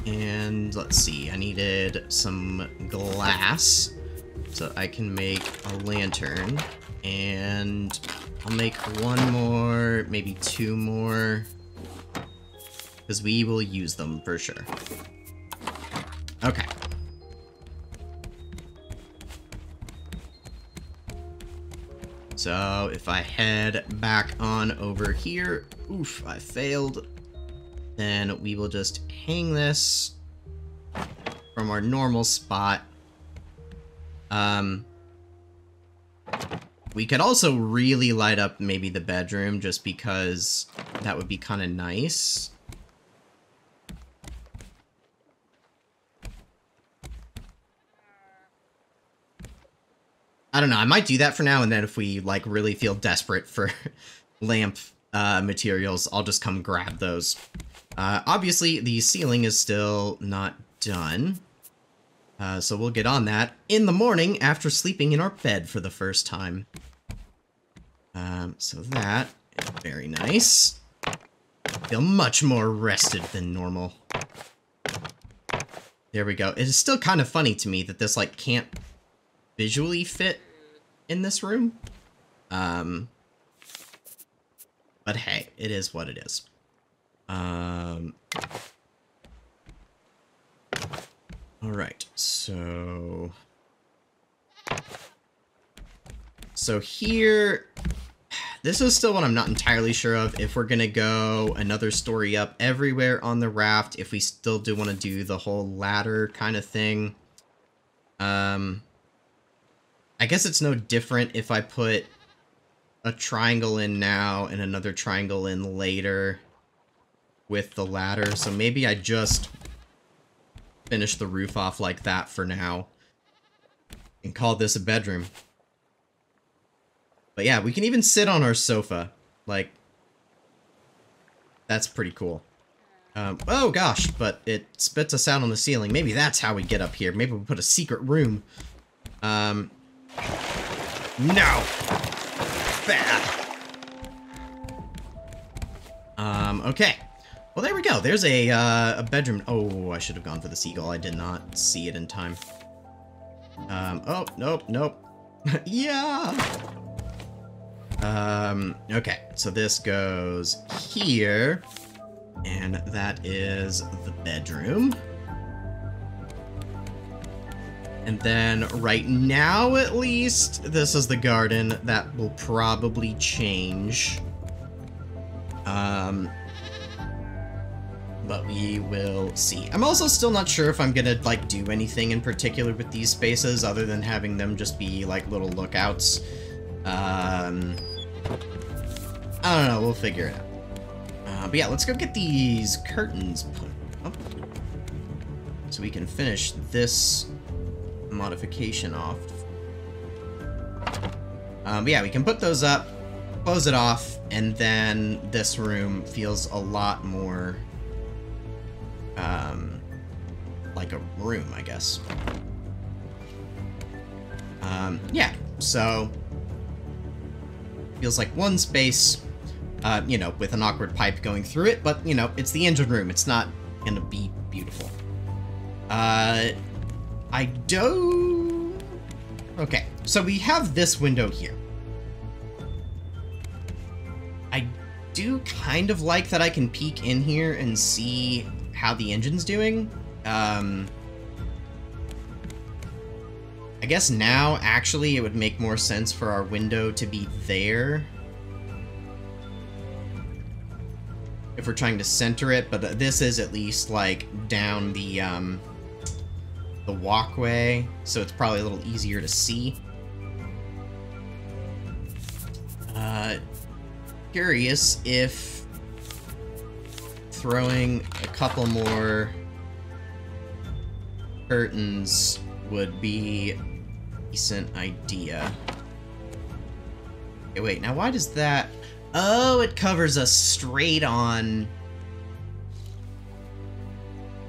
S1: And let's see, I needed some glass so I can make a lantern. And I'll make 1 more, maybe 2 more, because we will use them for sure. Okay. So if I head back on over here, oof, I failed. Then we will just hang this from our normal spot. We could also really light up maybe the bedroom, just because that would be kind of nice. I don't know, I might do that for now, and then if we, like, really feel desperate for lamp materials, I'll just come grab those. Obviously, the ceiling is still not done. So we'll get on that in the morning after sleeping in our bed for the first time. So that is very nice. Feel much more rested than normal. There we go. It is still kind of funny to me that this, like, can't visually fit in this room. But hey, it is what it is. Alright, so here, this is still what I'm not entirely sure of, if we're gonna go another story up everywhere on the raft, if we still do want to do the whole ladder kind of thing. I guess it's no different if I put a triangle in now and another triangle in later with the ladder, so maybe I just finish the roof off like that for now and call this a bedroom. But yeah, we can even sit on our sofa. Like, that's pretty cool. Oh gosh, but it spits us out on the ceiling. Maybe that's how we get up here. Maybe we put a secret room. No! Bad! Okay. Well, there we go. There's a bedroom. Oh, I should have gone for the seagull. I did not see it in time. Oh, nope, nope. Yeah! Okay, so this goes here, and that is the bedroom. And then right now, at least, this is the garden. That will probably change. But we will see. I'm also still not sure if I'm gonna, like, do anything in particular with these spaces other than having them just be, like, little lookouts. I don't know, we'll figure it out. But yeah, let's go get these curtains put up so we can finish this modification off. But yeah, we can put those up, close it off, and then this room feels a lot more like a room, I guess. Yeah, so feels like one space, you know, with an awkward pipe going through it, but, you know, it's the engine room. It's not gonna be beautiful. I do... Okay, so we have this window here. I do kind of like that I can peek in here and see how the engine's doing. I guess now, actually, it would make more sense for our window to be there. If we're trying to center it, but this is at least, like, down the walkway, so it's probably a little easier to see. Curious if throwing a couple more curtains would be a decent idea. Okay, wait, now why does that... Oh, it covers a straight on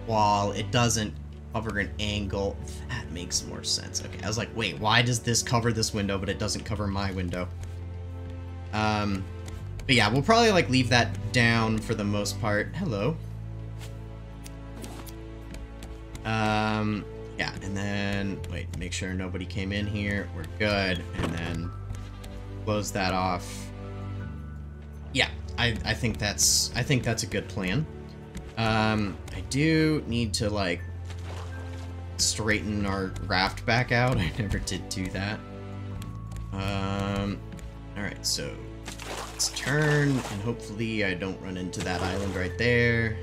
S1: wall. It doesn't cover an angle. That makes more sense. Okay, I was like, wait, why does this cover this window, but it doesn't cover my window? But yeah, we'll probably, like, leave that down for the most part. Hello. Yeah, and then, wait, make sure nobody came in here. We're good. And then close that off. Yeah, I think that's a good plan. I do need to, like, straighten our raft back out. I never did do that. Alright, so let's turn, and hopefully I don't run into that island right there.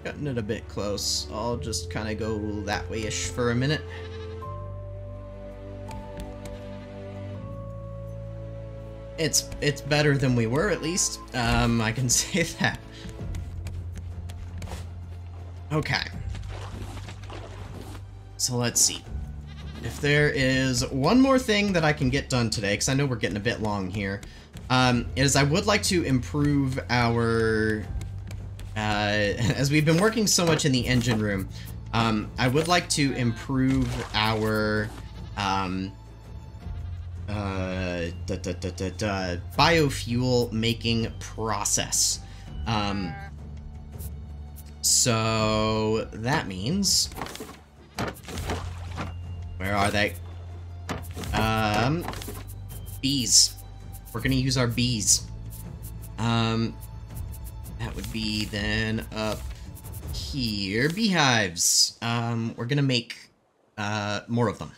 S1: Cutting it a bit close. I'll just kind of go that way-ish for a minute. It's better than we were, at least. I can say that. Okay. So let's see. if there is one more thing that I can get done today, because I know we're getting a bit long here, is I would like to improve our, as we've been working so much in the engine room, I would like to improve our, biofuel making process. So that means, where are they? Bees. We're gonna use our bees. That would be then up here. Beehives. We're gonna make, more of them.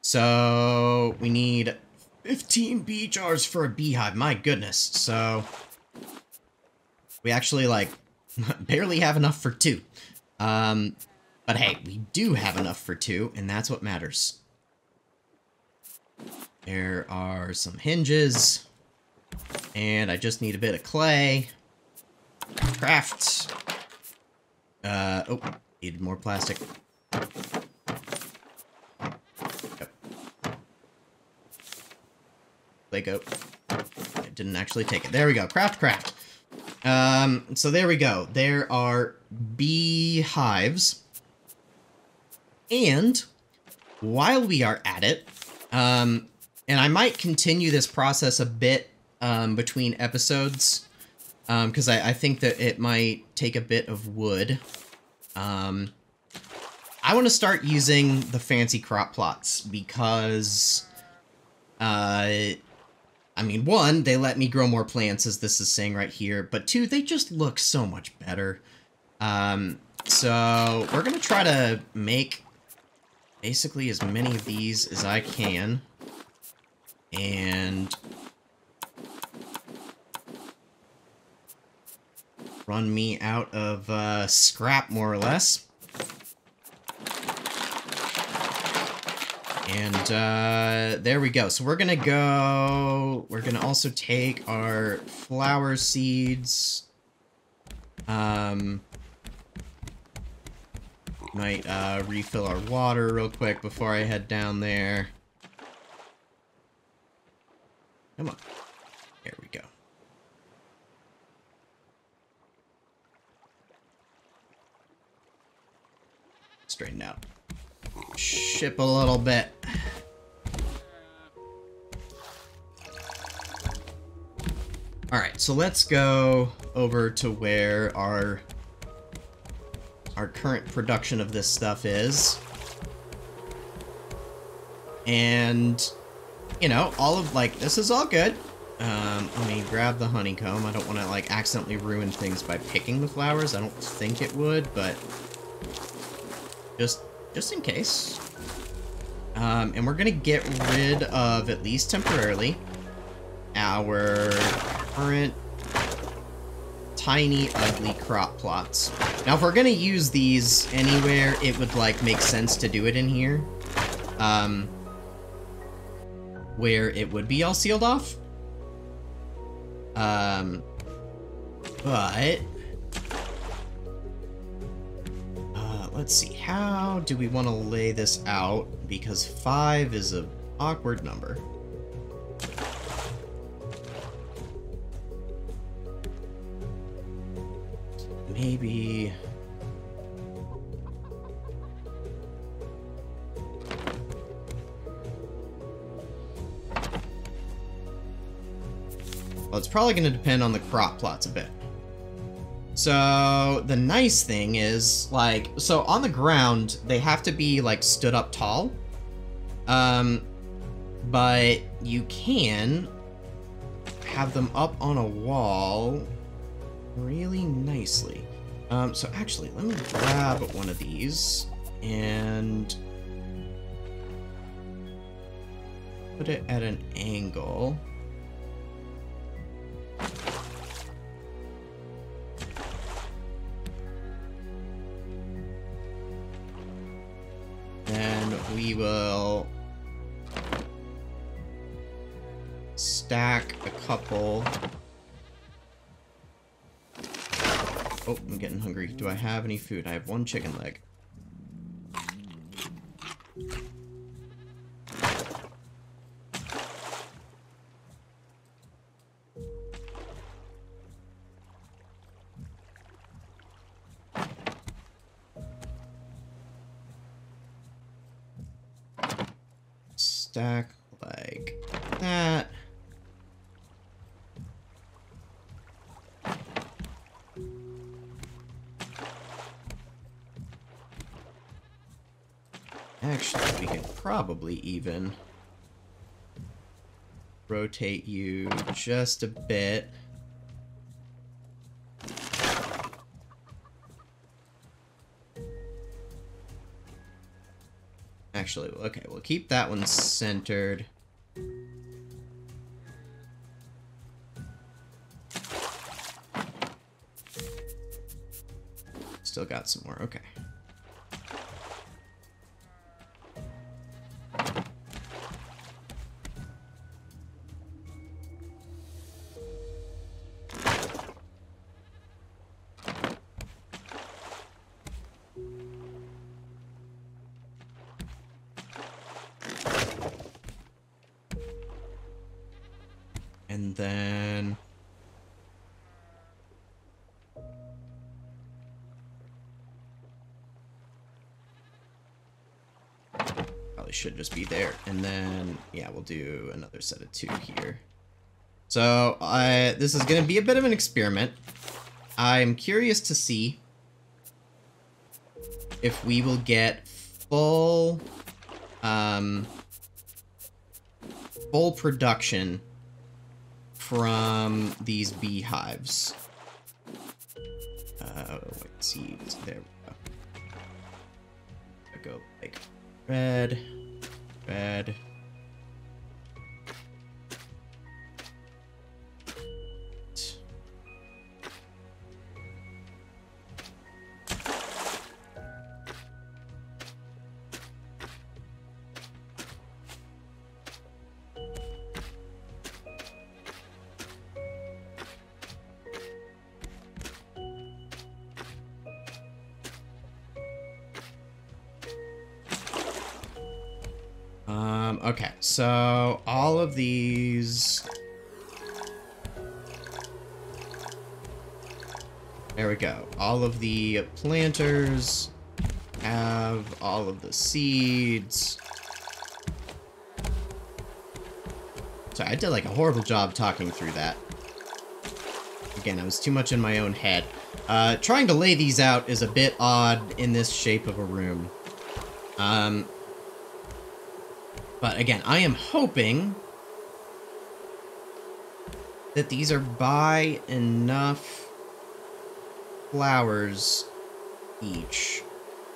S1: So, we need 15 bee jars for a beehive. My goodness. So, we actually, like, barely have enough for 2. But hey, we do have enough for 2, and that's what matters. There are some hinges, and I just need a bit of clay. Craft. Oh, needed more plastic. Yep. Lego. I didn't actually take it. There we go. Craft. So there we go. There are beehives. And while we are at it, and I might continue this process a bit between episodes, because I think that it might take a bit of wood. I want to start using the fancy crop plots because, I mean, 1, they let me grow more plants, as this is saying right here, but 2, they just look so much better. So we're going to try to make basically as many of these as I can, and run me out of scrap, more or less. And there we go. So we're gonna also take our flower seeds. Might refill our water real quick before I head down there. Come on. There we go. Straighten out. Ship a little bit. Alright, so let's go over to where our current production of this stuff is. And, you know, all of, like, this is all good. Let me grab the honeycomb. I don't want to, like, accidentally ruin things by picking the flowers. I don't think it would, but just in case. And we're gonna get rid of, at least temporarily, our current tiny, ugly crop plots. Now, if we're gonna use these anywhere, it would, like, make sense to do it in here. Where it would be all sealed off. But let's see, how do we want to lay this out? Because 5 is an awkward number. Maybe... well, it's probably going to depend on the crop plots a bit. So, the nice thing is, like, so on the ground, they have to be, like, stood up tall. But you can have them up on a wall really nicely. So actually, let me grab one of these and put it at an angle. Then we will stack a couple. Oh, I'm getting hungry. Do I have any food? I have 1 chicken leg. stack like that. Actually, we can probably even rotate you just a bit. Actually, okay, we'll keep that one centered. Still got some more, okay. And then probably should just be there. And then, yeah, we'll do another set of 2 here. So this is going to be a bit of an experiment. I'm curious to see if we will get full production from these beehives. Let's see. There we go. I go like red, red. Okay, so all of these... There we go. All of the planters have all of the seeds. Sorry, I did like a horrible job talking through that. Again, I was too much in my own head. Trying to lay these out is a bit odd in this shape of a room. But again, I am hoping that these are by enough flowers each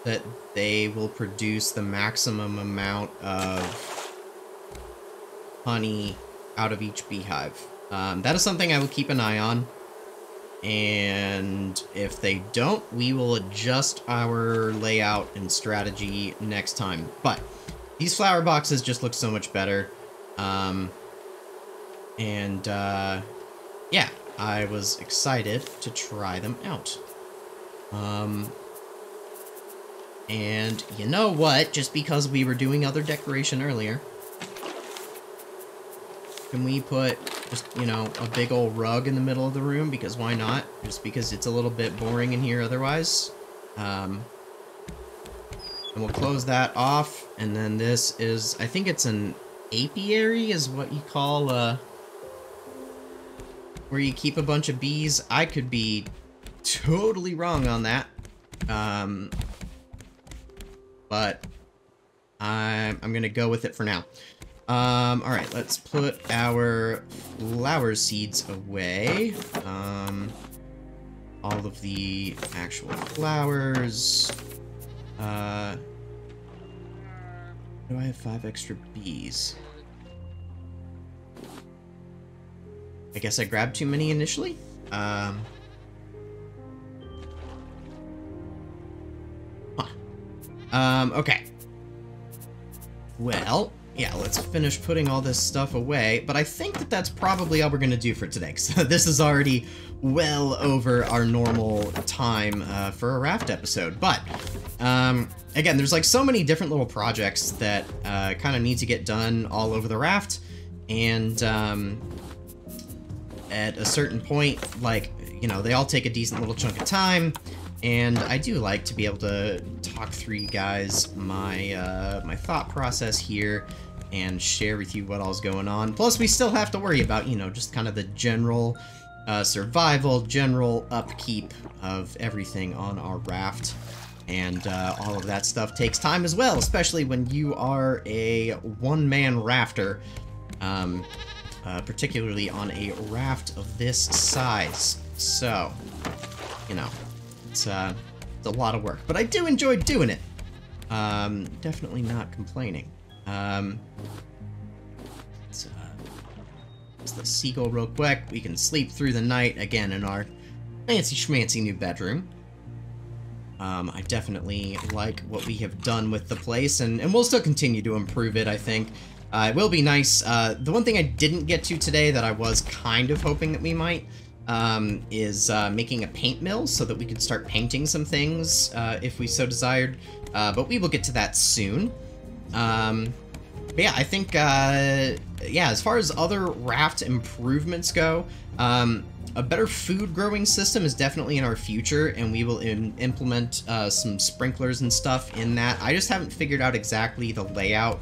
S1: that they will produce the maximum amount of honey out of each beehive. That is something I will keep an eye on. And if they don't, we will adjust our layout and strategy next time. But these flower boxes just look so much better. Yeah, I was excited to try them out. And you know what? Just because we were doing other decoration earlier, can we put just, you know, a big old rug in the middle of the room? Because why not? Just because it's a little bit boring in here otherwise. And we'll close that off, and then this is, I think it's an apiary is what you call, where you keep a bunch of bees. I could be totally wrong on that. But I'm gonna go with it for now. Alright, let's put our flower seeds away. All of the actual flowers. Do I have 5 extra bees? I guess I grabbed too many initially? Okay. Well, yeah, let's finish putting all this stuff away, but I think that that's probably all we're gonna do for today, because this is already well over our normal time for a Raft episode. But, again, there's like so many different little projects that kind of need to get done all over the Raft, and at a certain point, like, you know, they all take a decent little chunk of time, and I do like to be able to talk through you guys my my thought process here, and share with you what all's going on. Plus, we still have to worry about, you know, just kind of the general survival, general upkeep of everything on our raft. And all of that stuff takes time as well, especially when you are a one-man rafter, particularly on a raft of this size. So, you know, it's a lot of work, but I do enjoy doing it. Definitely not complaining. Let's the seagull real quick. We can sleep through the night again in our fancy schmancy new bedroom. I definitely like what we have done with the place, and we'll still continue to improve it, I think. It will be nice. The one thing I didn't get to today that I was kind of hoping that we might is making a paint mill so that we could start painting some things if we so desired. But we will get to that soon. But yeah, I think, yeah, as far as other raft improvements go, a better food growing system is definitely in our future, and we will implement some sprinklers and stuff in that. I just haven't figured out exactly the layout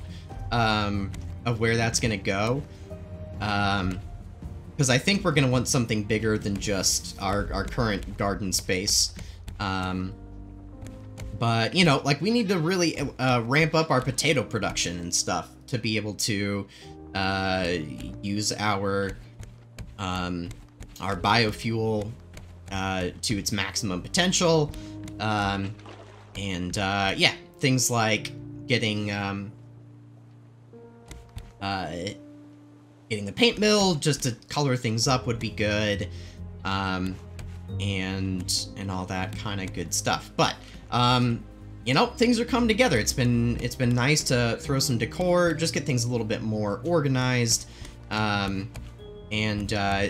S1: of where that's going to go. Because I think we're going to want something bigger than just our current garden space. But, you know, like, we need to really ramp up our potato production and stuff to be able to use our biofuel to its maximum potential. Yeah, things like getting the paint mill just to color things up would be good, and all that kind of good stuff. But you know, things are coming together. It's been nice to throw some decor, just get things a little bit more organized, and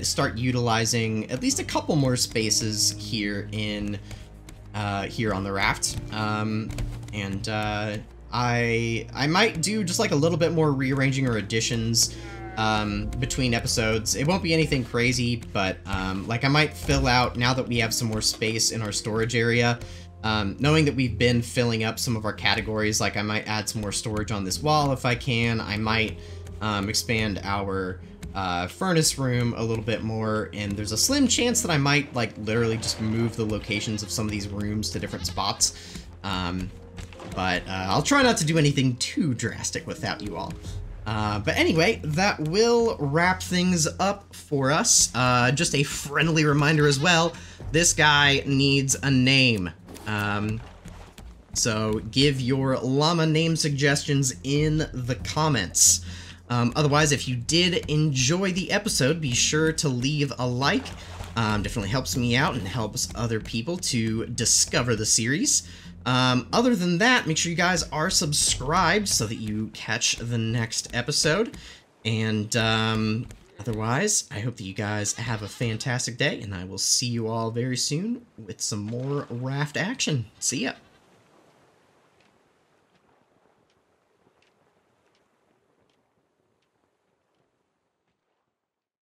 S1: start utilizing at least a couple more spaces here in here on the raft. I might do just like a little bit more rearranging or additions between episodes. It won't be anything crazy, but like, I might fill out, now that we have some more space in our storage area, knowing that we've been filling up some of our categories, like, I might add some more storage on this wall if I can. I might expand our furnace room a little bit more, and there's a slim chance that I might, like, literally just move the locations of some of these rooms to different spots. But I'll try not to do anything too drastic without you all. But anyway, that will wrap things up for us. Just a friendly reminder as well, this guy needs a name. So give your llama name suggestions in the comments. Otherwise, if you did enjoy the episode, be sure to leave a like. Definitely helps me out and helps other people to discover the series. Other than that, make sure you guys are subscribed so that you catch the next episode. And otherwise, I hope that you guys have a fantastic day, and I will see you all very soon with some more raft action. See ya!